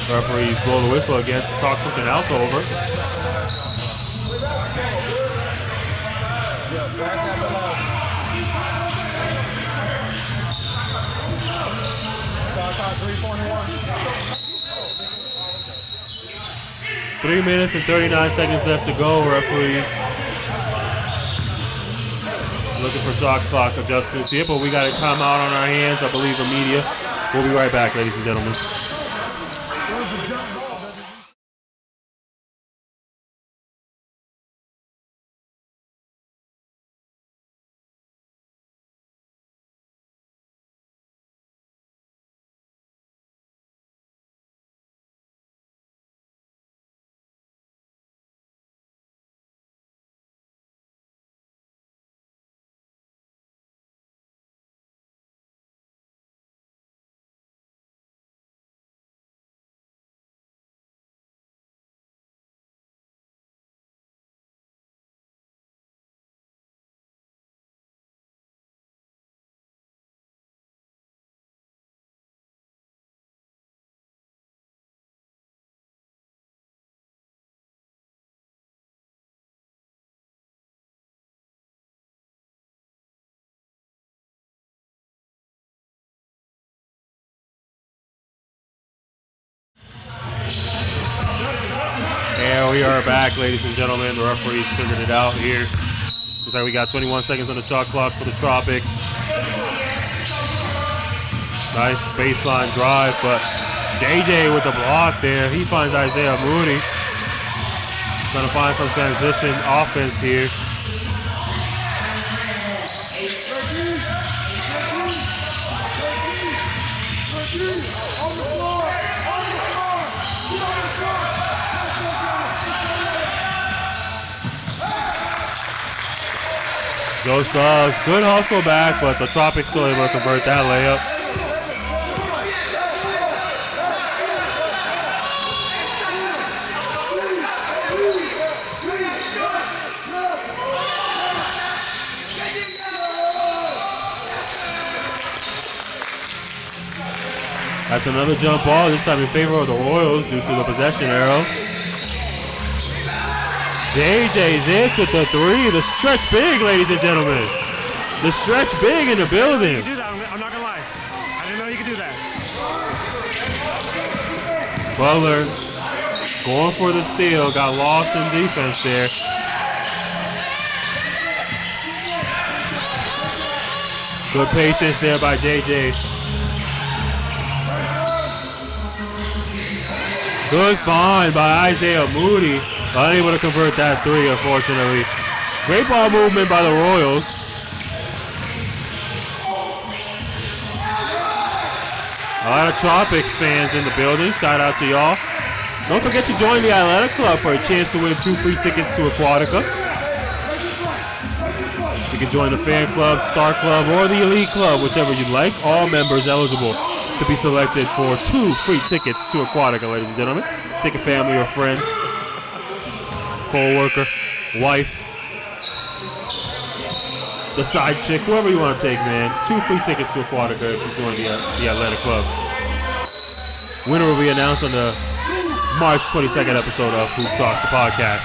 C: The referees blow the whistle again to talk something else over. Three minutes and 39 seconds left to go, referees. Looking for shot clock adjustments here, but we got a timeout on our hands, I believe, the media. We'll be right back, ladies and gentlemen. And we are back, ladies and gentlemen. The referees figured it out here. Looks like we got 21 seconds on the shot clock for the Tropics. Nice baseline drive, but JJ with the block there. He finds Isaiah Moody. Trying to find some transition offense here. Joe Suggs, good hustle back, but the Tropics still able to convert that layup. That's another jump ball, this time in favor of the Royals due to the possession arrow. JJ Zitz with the three. The stretch big, ladies and gentlemen. The stretch big in the building.
A: You can do that. I'm not gonna lie. I didn't know you could do that.
C: Butler going for the steal. Got lost in defense there. Good patience there by JJ. Good find by Isaiah Moody. Unable to convert that three, unfortunately. Great ball movement by the Royals. A lot of Tropics fans in the building. Shout out to y'all. Don't forget to join the Athletic Club for a chance to win 2 free tickets to Aquatica. You can join the Fan Club, Star Club, or the Elite Club, whichever you'd like. All members eligible. to be selected for 2 free tickets to Aquatica, ladies and gentlemen. Take a family or friend, co-worker, wife, the side chick, whoever you want to take, man. 2 free tickets to Aquatica if you join the Atlanta Club. Winner will be announced on the March 22nd episode of HoopTalk, the podcast.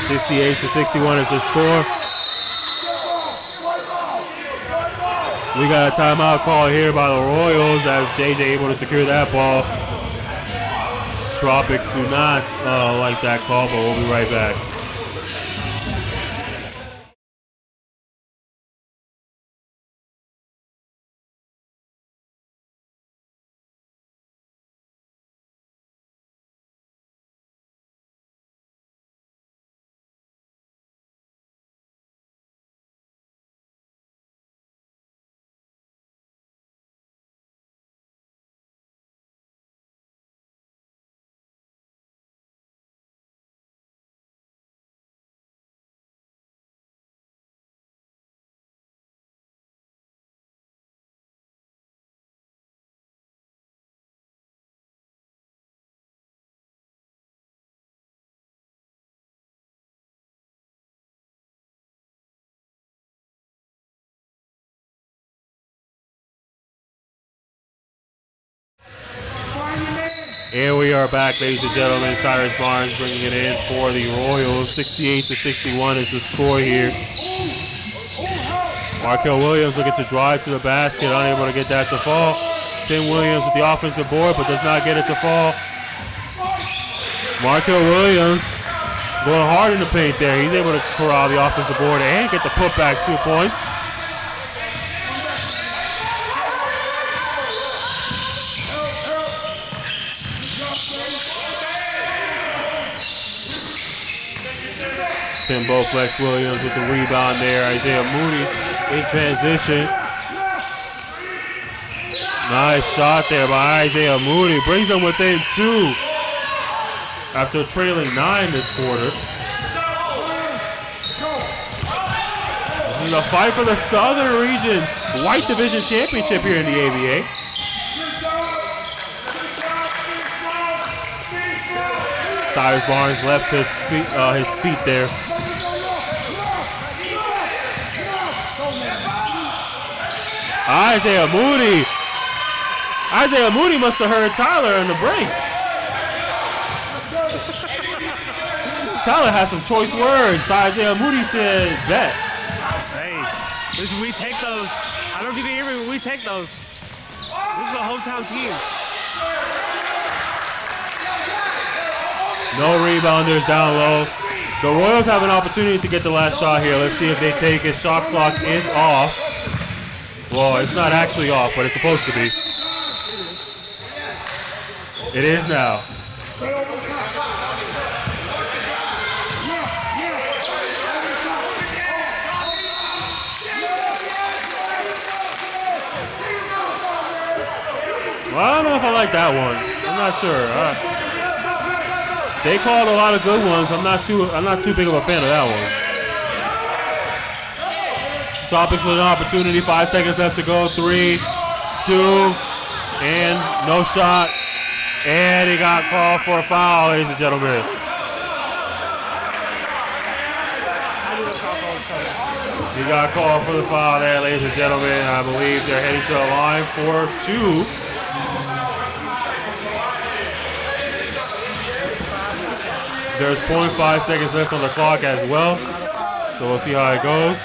C: 68-61 is the score. We got a timeout call here by the Royals as JJ able to secure that ball. Tropics do not like that call, but we'll be right back. Here we are back, ladies and gentlemen. Cyrus Barnes bringing it in for the Royals. 68-61 is the score here. Markel Williams looking to drive to the basket, unable to get that to fall. Tim Williams with the offensive board, but does not get it to fall. Markel Williams going hard in the paint there. He's able to corral the offensive board and get the putback 2 points. Tim Bowflex Williams with the rebound there. Isaiah Moody in transition. Nice shot there by Isaiah Moody. Brings them within 2 after trailing 9 this quarter. This is a fight for the Southern Region White Division Championship here in the ABA. Cyrus Barnes left his feet there. Isaiah Moody must have heard Tyler in the break. Tyler has some choice words. Isaiah Moody said bet.
A: Hey, listen, we take those. I don't know if you can hear me, but we take those. This is a hometown team.
C: No rebounders down low. The Royals have an opportunity to get the last shot here. Let's see if they take it. Shot clock is off. Well, it's not actually off, but it's supposed to be. It is now. Well, I don't know if I like that one. I'm not sure. They called a lot of good ones. I'm not too big of a fan of that one. Tropics with an opportunity. 5 seconds left to go. 3, 2, and no shot. And he got called for a foul, ladies and gentlemen. He got called for the foul there, ladies and gentlemen. I believe they're heading to the line for 2. There's 0.5 seconds left on the clock as well. So we'll see how it goes.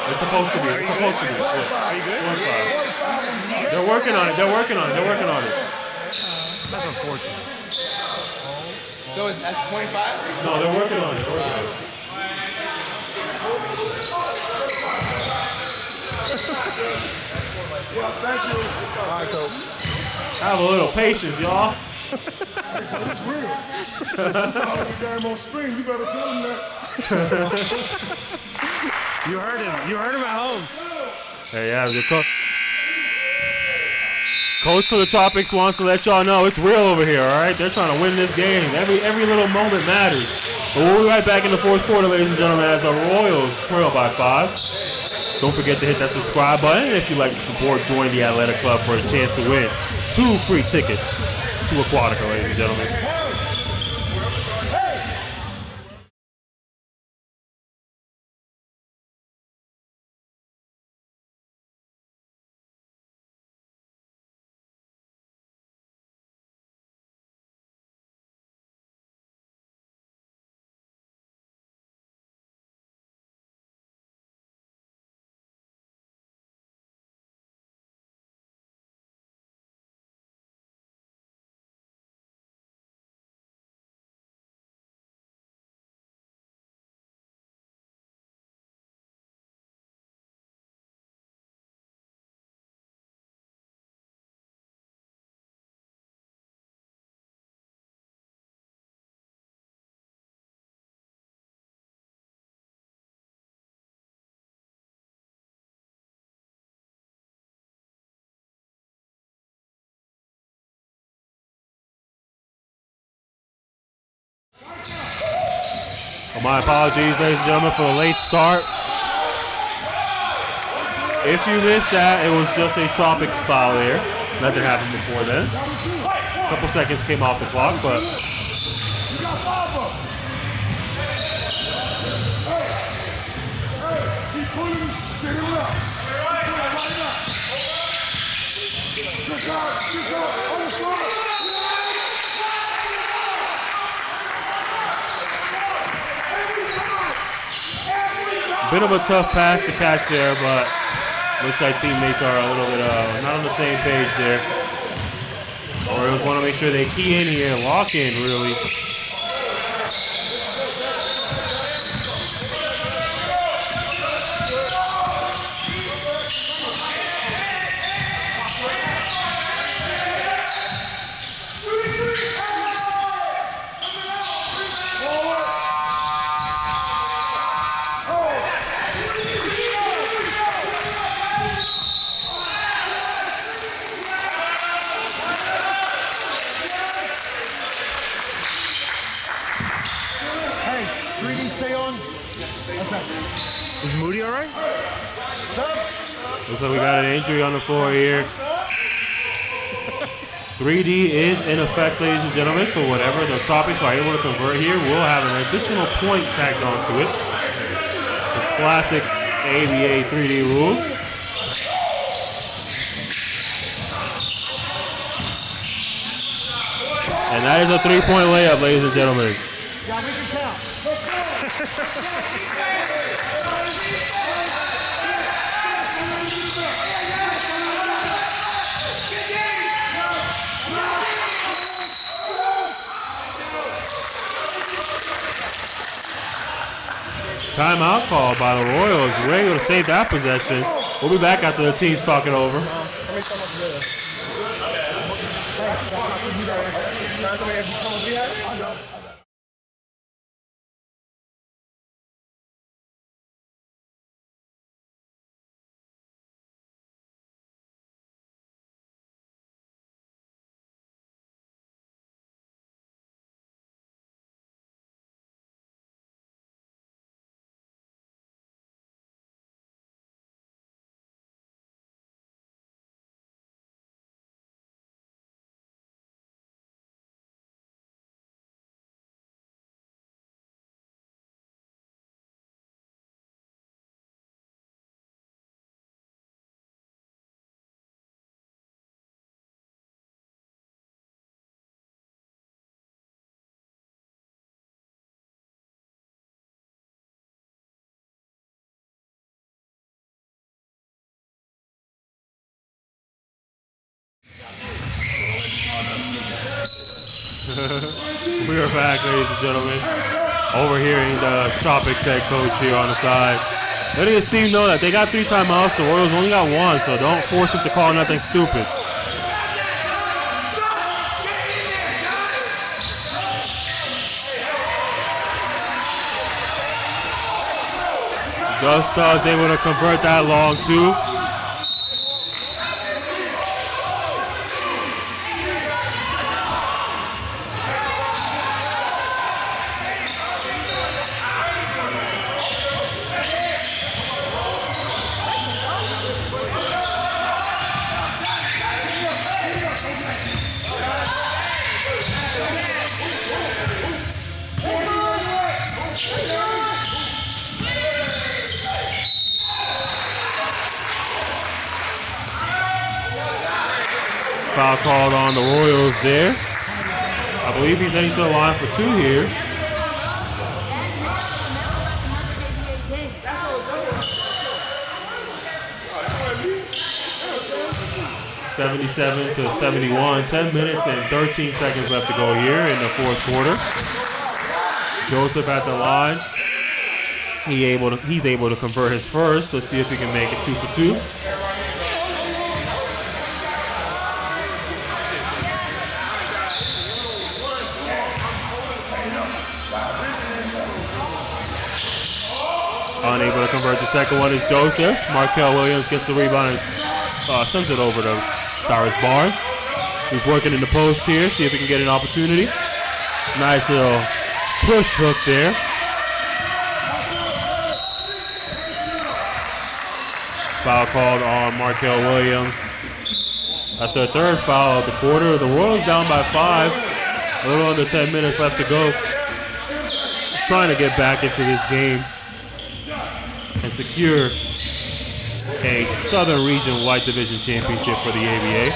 C: It's supposed to be. It's supposed to be.
A: Are you good?
C: 0.5. They're working on it. They're working on it. They're working on it.
A: That's unfortunate.
E: So is that's 0.5?
C: No, they're working on it. They're working on it.
D: thank you. All right, coach.
C: Have a little patience, y'all.
D: It's real. You damn on stream. You better tell him that.
A: You heard him. You heard him at home.
C: Hey, yeah, the coach for the Tropics wants to let y'all know it's real over here, all right? They're trying to win this game. Every little moment matters. But we'll be right back in the fourth quarter, ladies and gentlemen, as the Royals trail by 5. Don't forget to hit that subscribe button. If you'd like to support, join the Athletic Club for a chance to win 2 free tickets to Aquatica, ladies and gentlemen. Well, my apologies, ladies and gentlemen, for the late start. If you missed that, it was just a Tropics foul there. Nothing happened before then. A couple seconds came off the clock, but
D: Keep pulling. Get him up. Good God. On the floor.
C: bit of a tough pass to catch there, but looks like teammates are a little bit not on the same page there. Orioles want to make sure they key in here, lock in really.
A: Is Moody all right?
C: Looks like we got an injury on the floor here. 3D is in effect, ladies and gentlemen, so whatever the Tropics are able to convert here, we'll have an additional point tacked onto it. The classic ABA 3D rules. And that is a three-point layup, ladies and gentlemen. Timeout call by the Royals. We're able to save that possession. We'll be back after the team's talking over. We are back, ladies and gentlemen. Overhearing the Tropics head coach here on the side. letting his team know that they got 3 timeouts. The Royals only got 1, so don't force him to call nothing stupid. Just was able to convert that long too. Foul called on the Royals there. I believe he's heading to the line for 2 here. (77-71). 10 minutes and 13 seconds left to go here in the 4th quarter. Joseph at the line. He's able to convert his first. Let's see if he can make it 2 for 2. Unable to convert the second one is Joseph. Markel Williams gets the rebound and sends it over to Cyrus Barnes. He's working in the post here, see if he can get an opportunity. Nice little push hook there. Foul called on Markel Williams. That's their 3rd foul of the quarter. The Royals down by 5. A little under 10 minutes left to go. Trying to get back into this game and secure a Southern Region White Division Championship for the ABA.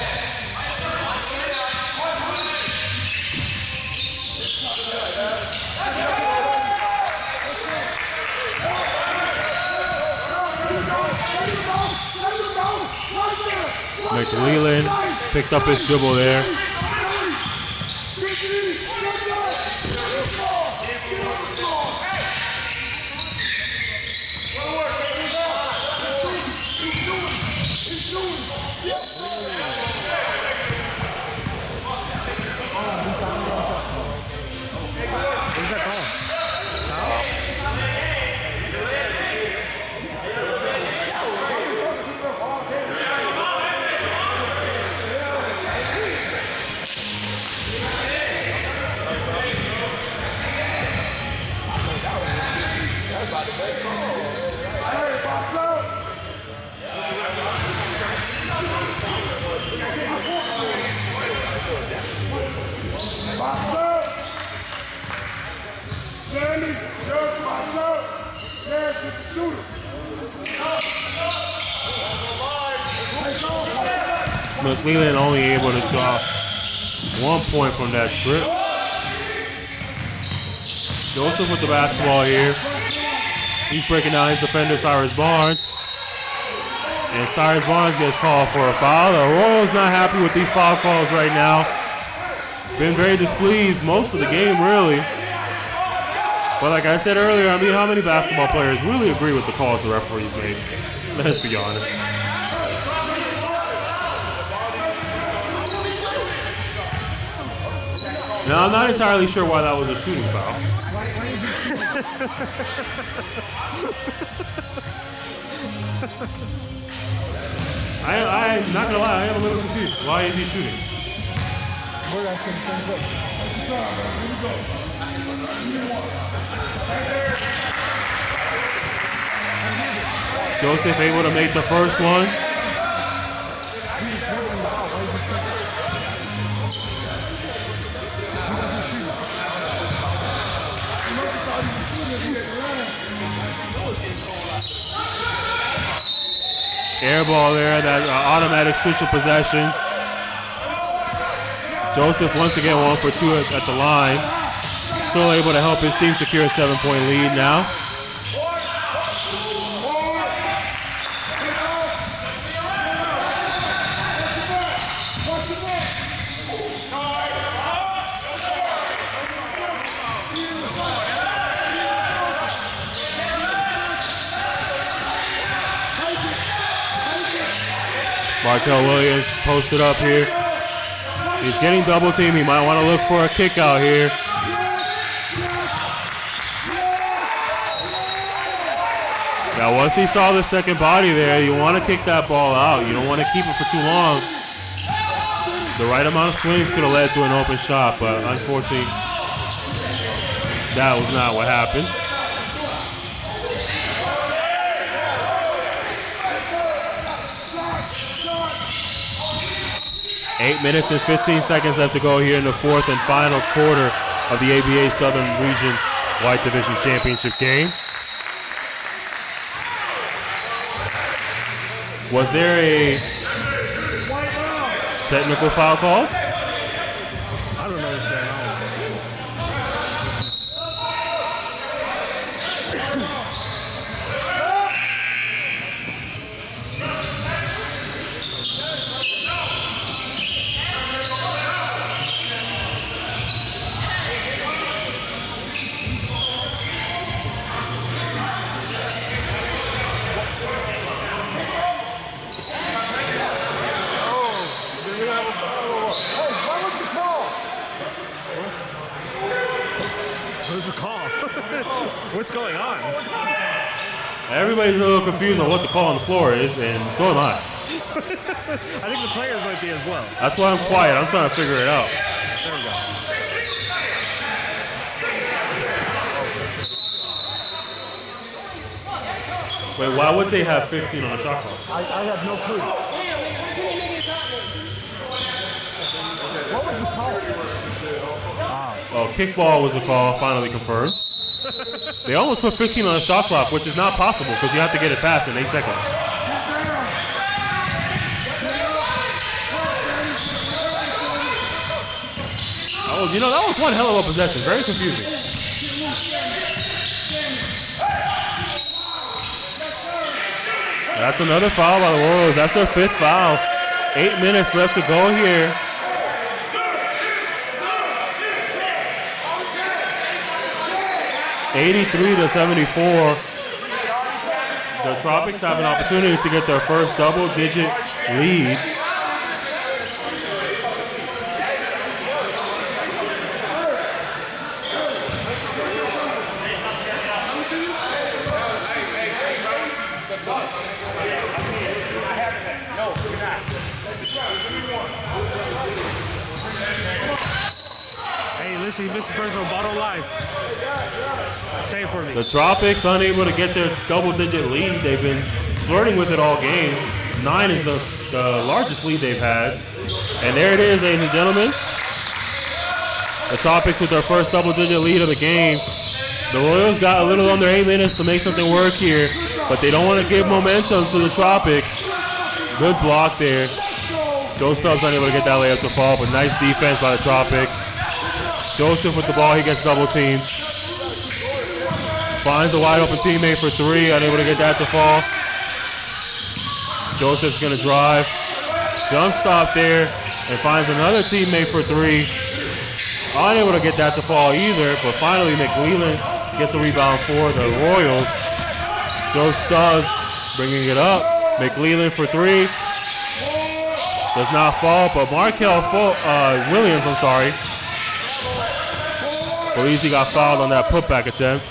C: McLeland picked up his dribble there. McLeland only able to drop 1 point from that trip. Joseph with the basketball here. He's breaking down his defender, Cyrus Barnes. And Cyrus Barnes gets called for a foul. The Royals not happy with these foul calls right now. Been very displeased most of the game, really. But like I said earlier, I mean, how many basketball players really agree with the calls the referees make? Let's be honest. Now, I'm not entirely sure why that was a shooting foul. I'm not gonna lie, I am a little confused. Why is he shooting? Joseph able to make the first one. Air ball there, that automatic switch of possessions. Joseph once again 1 for 2 at the line. Still able to help his team secure a 7-point lead now. Markel Williams posted up here. He's getting double teamed. He might want to look for a kick out here. Now, once he saw the second body there, you want to kick that ball out. You don't want to keep it for too long. The right amount of swings could have led to an open shot, but unfortunately, that was not what happened. Eight minutes and 15 seconds left to go here in the fourth and final quarter of the ABA Southern Region White Division Championship game. Was there a technical foul call?
A: I don't know what's going on.
E: 'Who's the call?
A: What's going on?
C: Everybody's a little confused on what the call on the floor is, and so am I.
A: I think the players might be as well.
C: That's why I'm quiet. I'm trying to figure it out.
A: There we go.
C: Wait, why would they have 15 on the shot clock?
D: I have no clue. What was the call?
C: Oh, kickball was the call, finally confirmed. They almost put 15 on the shot clock, which is not possible because you have to get it past in 8 seconds. Oh, you know, that was one hell of a possession. Very confusing. That's another foul by the Royals. That's their 5th foul. 8 minutes left to go here. (83-74). The Tropics have an opportunity to get their first double-digit lead.
A: Hey, listen, you missed the personal bottle life. Save for me.
C: The Tropics unable to get their double-digit lead. They've been flirting with it all game. 9 is the largest lead they've had. And there it is, ladies and gentlemen. The Tropics with their first double-digit lead of the game. The Royals got a little under 8 minutes to make something work here, but they don't want to give momentum to the Tropics. Good block there. Joe Stubbs unable to get that layup to fall, but nice defense by the Tropics. Joseph with the ball, he gets double teamed. Finds a wide open teammate for 3, unable to get that to fall. Joseph's gonna drive. Jump stop there, and finds another teammate for 3. Unable to get that to fall either, but finally McLeland gets a rebound for the Royals. Joe Stubbs bringing it up. McLeland for 3. Does not fall, but Markel Williams, believes he got fouled on that putback attempt.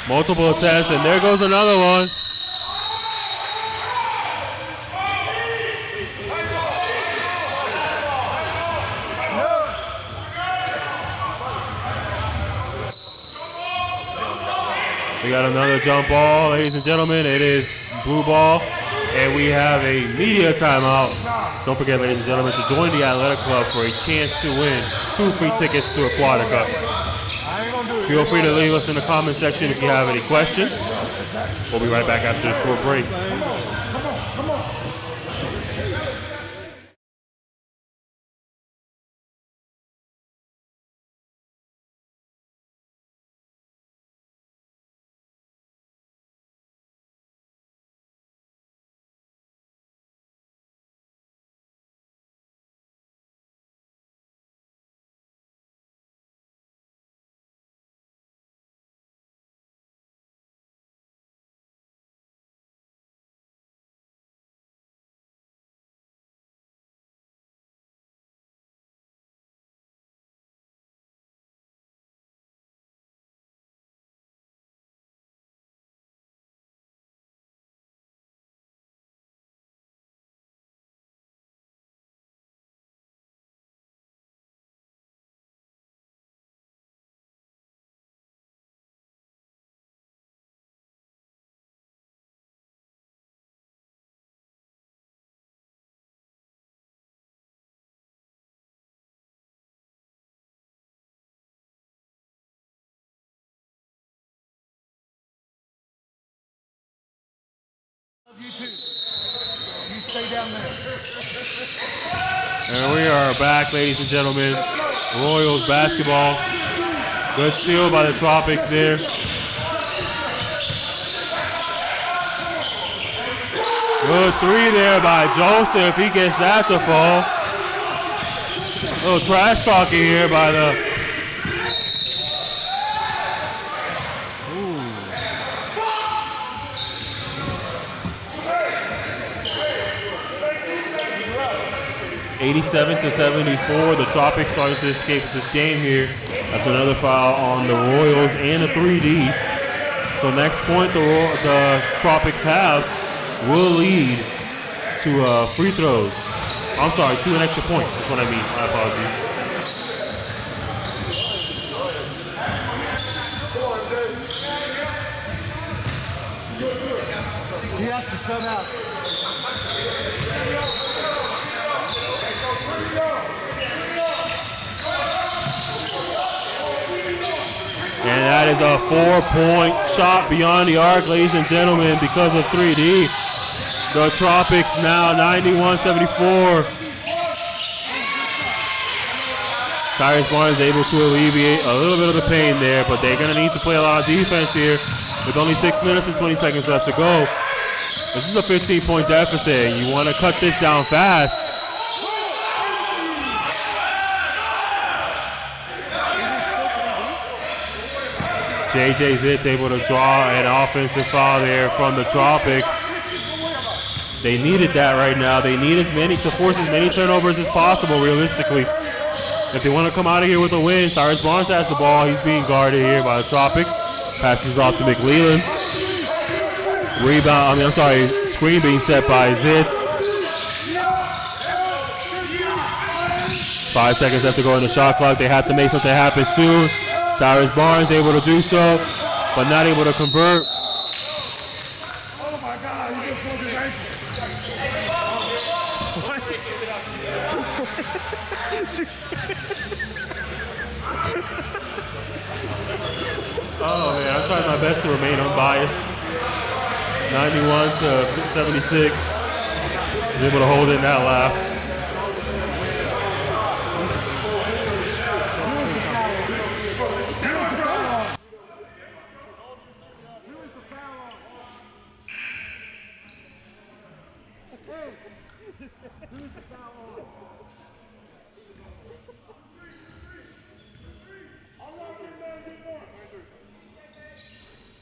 C: Multiple attempts, and there goes another one. We got another jump ball, ladies and gentlemen. It is blue ball, and we have a media timeout. Don't forget, ladies and gentlemen, to join the Athletic Club for a chance to win 2 free tickets to Aquatica. Feel free to leave us in the comment section if you have any questions. We'll be right back after a short break.
D: You stay down there.
C: And we are back, ladies and gentlemen. Royals basketball. Good steal by the Tropics there. Good three there by Joseph. He gets that to fall. A little trash talking here by the... Ooh. 87-74. The Tropics starting to escape this game here. That's another foul on the Royals and a 3D. So next point the Tropics have will lead to free throws. I'm sorry, to an extra point. That's what I mean. My apologies.
D: He has to sub out.
C: And that is a 4-point shot beyond the arc, ladies and gentlemen, because of 3D. The Tropics now 91-74. Cyrus Barnes able to alleviate a little bit of the pain there, but they're going to need to play a lot of defense here with only 6 minutes and 20 seconds left to go. This is a 15-point deficit. You want to cut this down fast. J.J. Zitz able to draw an offensive foul there from the Tropics. They needed that right now. They need to force as many turnovers as possible, realistically. If they want to come out of here with a win, Cyrus Barnes has the ball. He's being guarded here by the Tropics. Passes off to McLeland. Screen being set by Zitz. 5 seconds left to go in the shot clock. They have to make something happen soon. Cyrus Barnes able to do so, but not able to convert.
D: Oh my God, he just broke his
C: Oh man, I'm trying my best to remain unbiased. 91-76. He's able to hold in that laugh.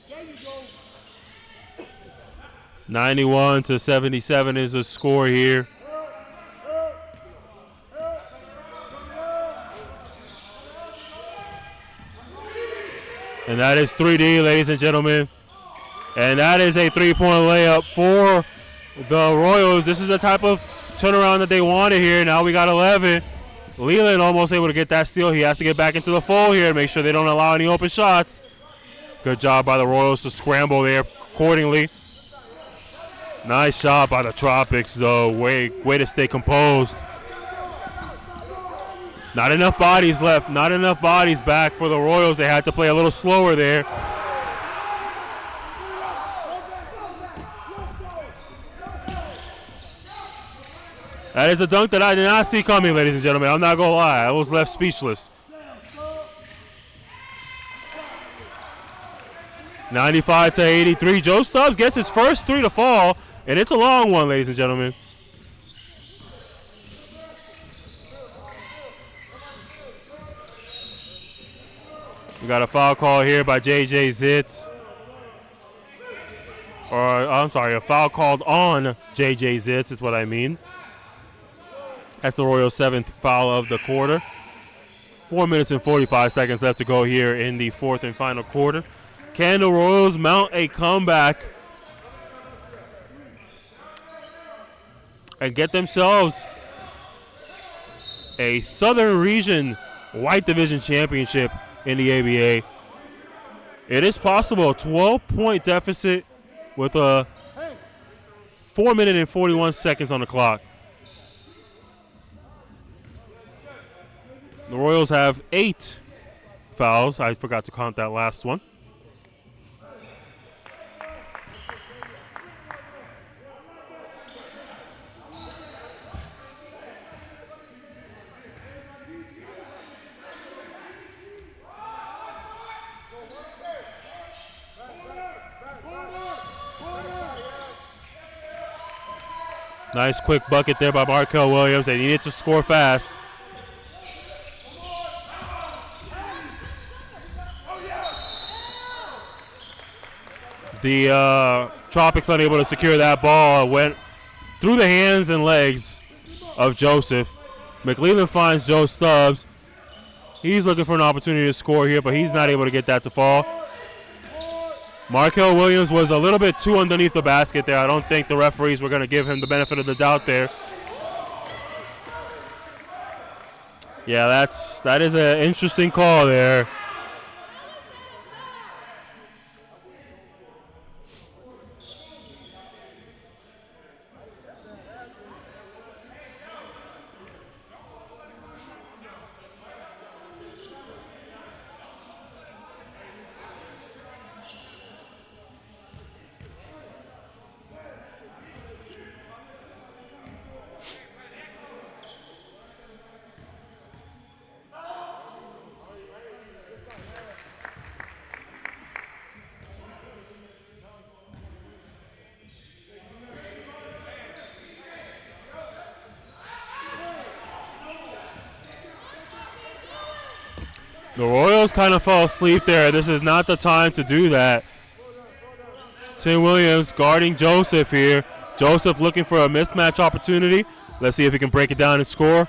D: There you go.
C: 91-77 is the score here. And that is 3D, ladies and gentlemen. And that is a three-point layup for the Royals. This is the type of turnaround that they wanted here. Now we got 11. Leland almost able to get that steal. He has to get back into the fold here to make sure they don't allow any open shots. Good job by the Royals to scramble there accordingly. Nice shot by the Tropics, though. Way to stay composed. Not enough bodies left. Not enough bodies back for the Royals. They had to play a little slower there. That is a dunk that I did not see coming, ladies and gentlemen. I'm not going to lie. I was left speechless. 95-83. Joe Stubbs gets his first three to fall, and it's a long one, ladies and gentlemen. We got a foul call here by J.J. Zitz. A foul called on J.J. Zitz is what I mean. That's the Royals' 7th foul of the quarter. 4 minutes and 45 seconds left to go here in the 4th and final quarter. Can the Royals mount a comeback and get themselves a Southern Region White Division Championship in the ABA? It is possible. A 12-point deficit with a 4 minute and 41 seconds on the clock. The Royals have 8 fouls. I forgot to count that last one. Nice quick bucket there by Markel Williams. They needed to score fast. The Tropics unable to secure that ball. It went through the hands and legs of Joseph. McLeland finds Joe Stubbs. He's looking for an opportunity to score here, but he's not able to get that to fall. Markel Williams was a little bit too underneath the basket there. I don't think the referees were going to give him the benefit of the doubt there. Yeah, that is an interesting call there. The Royals kind of fell asleep there. This is not the time to do that. Tim Williams guarding Joseph here. Joseph looking for a mismatch opportunity. Let's see if he can break it down and score.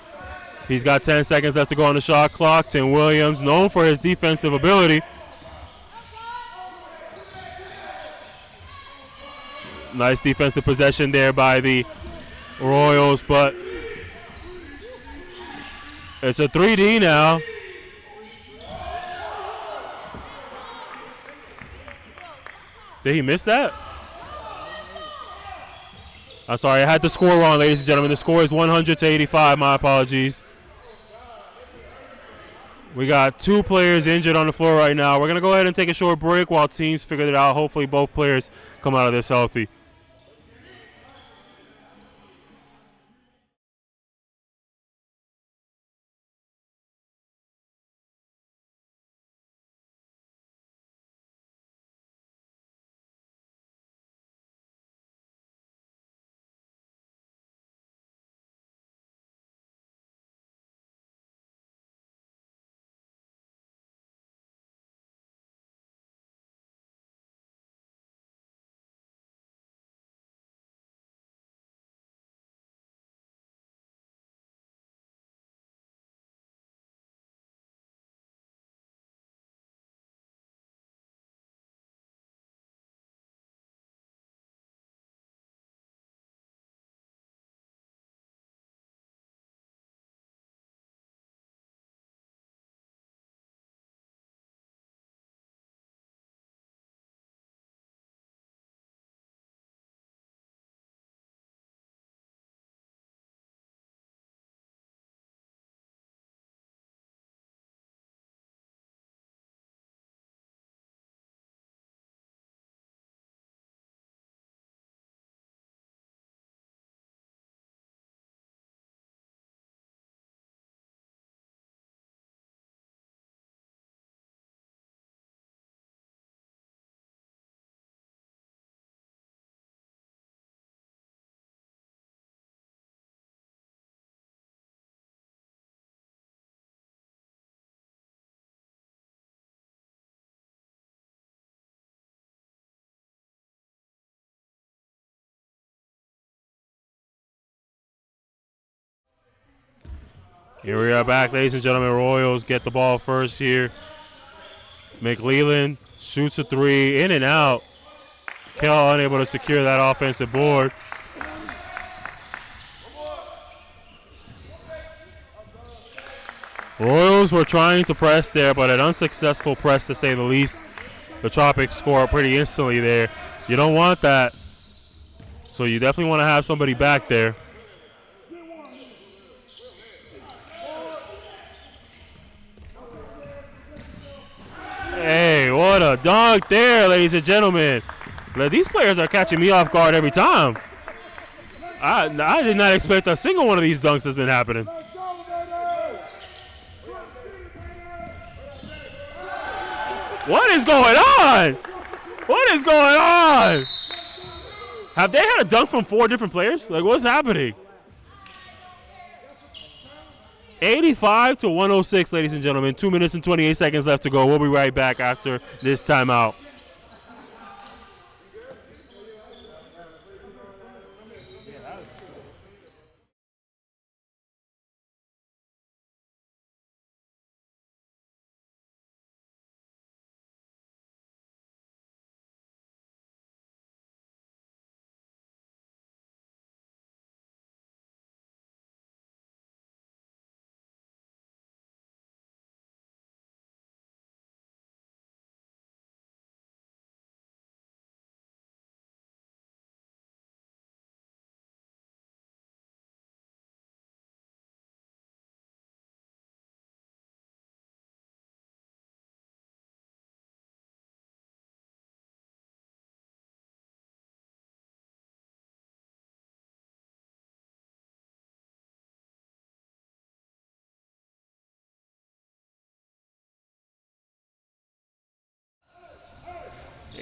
C: He's got 10 seconds left to go on the shot clock. Tim Williams, known for his defensive ability. Nice defensive possession there by the Royals, but it's a 3D now. Did he miss that? I'm sorry, I had the score wrong, ladies and gentlemen. The score is 100-85. My apologies. We got 2 players injured on the floor right now. We're going to go ahead and take a short break while teams figure it out. Hopefully both players come out of this healthy. Here we are back, ladies and gentlemen. Royals get the ball first here. McLeland shoots a 3, in and out. Kell unable to secure that offensive board. Royals were trying to press there, but an unsuccessful press to say the least. The Tropics score pretty instantly there. You don't want that. So you definitely want to have somebody back there. Hey, what a dunk there, ladies and gentlemen. These players are catching me off guard every time. I did not expect a single one of these dunks has been happening. What is going on? What is going on? Have they had a dunk from 4 different players? Like, what's happening? 85 to 106, ladies and gentlemen. 2 minutes and 28 seconds left to go. We'll be right back after this timeout.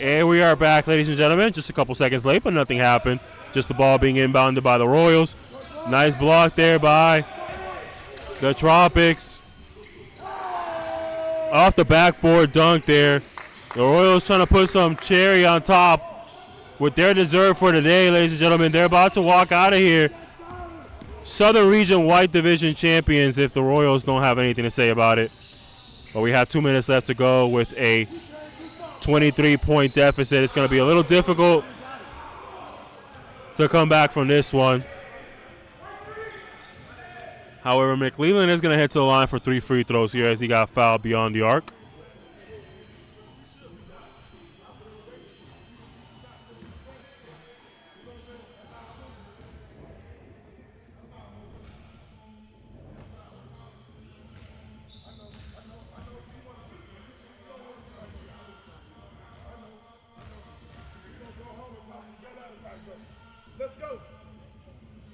C: And we are back, ladies and gentlemen. Just a couple seconds late, but nothing happened. Just the ball being inbounded by the Royals. Nice block there by the Tropics. Off the backboard dunk there. The Royals trying to put some cherry on top with their dessert for today, ladies and gentlemen. They're about to walk out of here. Southern Region White Division champions if the Royals don't have anything to say about it. But we have 2 minutes left to go with a 23-point deficit. It's going to be a little difficult to come back from this one. However, McLeland is going to head to the line for 3 free throws here as he got fouled beyond the arc.
D: Let's go.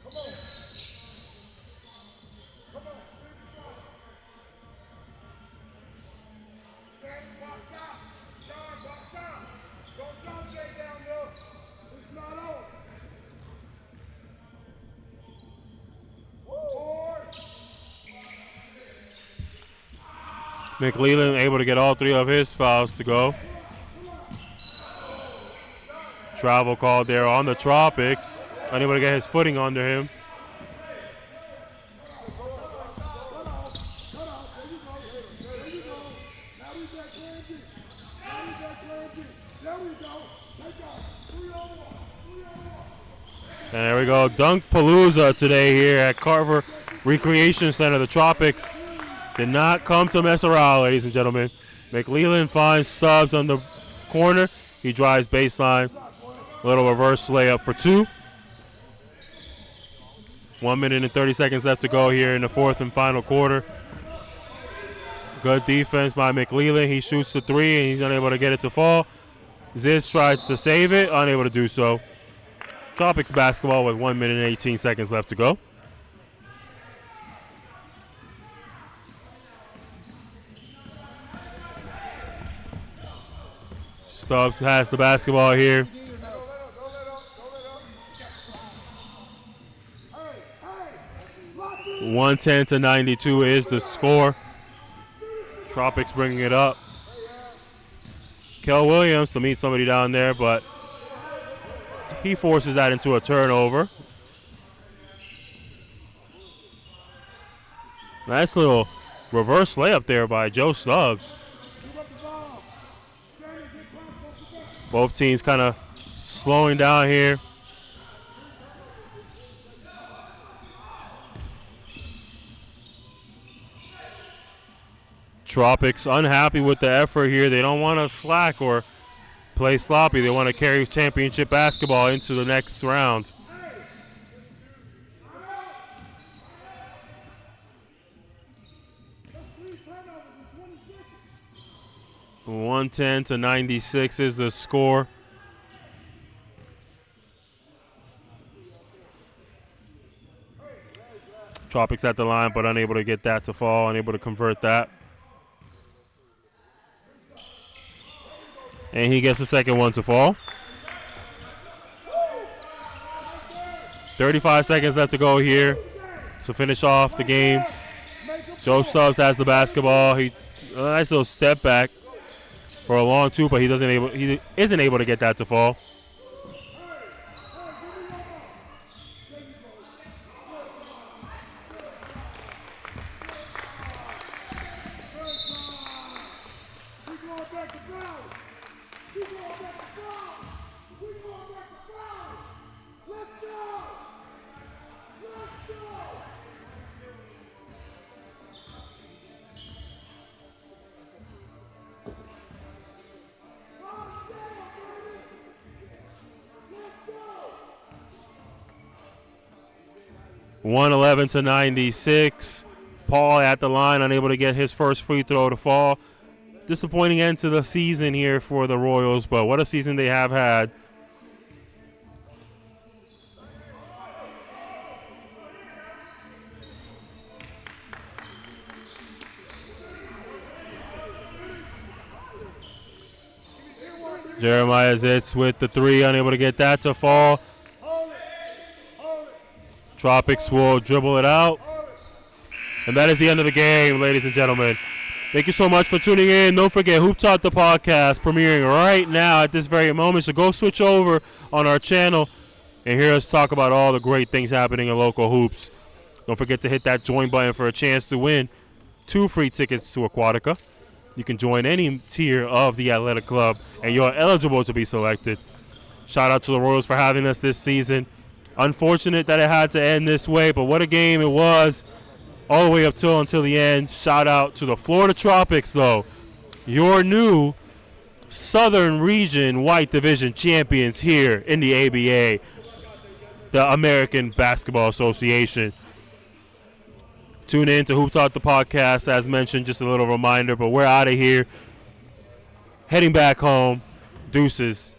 D: Come on. Come on. Stand box out. John, box out. Don't John Jay down there. It's not on.
C: McLeland able to get all 3 of his fouls to go. Travel called there on the Tropics. Unable to get his footing under him. And there we go. Dunk Palooza today here at Carver Recreation Center. The Tropics did not come to mess around, ladies and gentlemen. McLeland finds Stubbs on the corner. He drives baseline. Little reverse layup for 2. 1 minute and 30 seconds left to go here in the 4th and final quarter. Good defense by McLeland. He shoots the 3 and he's unable to get it to fall. Ziz tries to save it, unable to do so. Tropics basketball with 1 minute and 18 seconds left to go. Stubbs has the basketball here. 110 to 92 is the score. Tropics bringing it up. Kel Williams to meet somebody down there, but he forces that into a turnover. Nice little reverse layup there by Joe Stubbs. Both teams kind of slowing down here. Tropics unhappy with the effort here. They don't want to slack or play sloppy. They want to carry championship basketball into the next round. .110 to 96 is the score. Tropics at the line, but unable to get that to fall, unable to convert that. And he gets the second one to fall. 35 seconds left to go here to finish off the game. Joe Stubbs has the basketball. A nice little step back for a long two, but he isn't able to get that to fall. (111 to 96). Paul at the line, unable to get his first free throw to fall. Disappointing end to the season here for the Royals, but what a season they have had. Jeremiah Zitz with the three, unable to get that to fall. Tropics will dribble it out. And that is the end of the game, ladies and gentlemen. Thank you so much for tuning in. Don't forget, HoopTalk the podcast premiering right now at this very moment. So go switch over on our channel and hear us talk about all the great things happening in local hoops. Don't forget to hit that join button for a chance to win 2 free tickets to Aquatica. You can join any tier of the athletic club, and you're eligible to be selected. Shout out to the Royals for having us this season. Unfortunate that it had to end this way, but what a game it was all the way up until the end. Shout out to the Florida Tropics, though. Your new Southern Region White Division champions here in the ABA, the American Basketball Association. Tune in to HoopTalk the podcast, as mentioned, just a little reminder, but we're out of here. Heading back home. Deuces.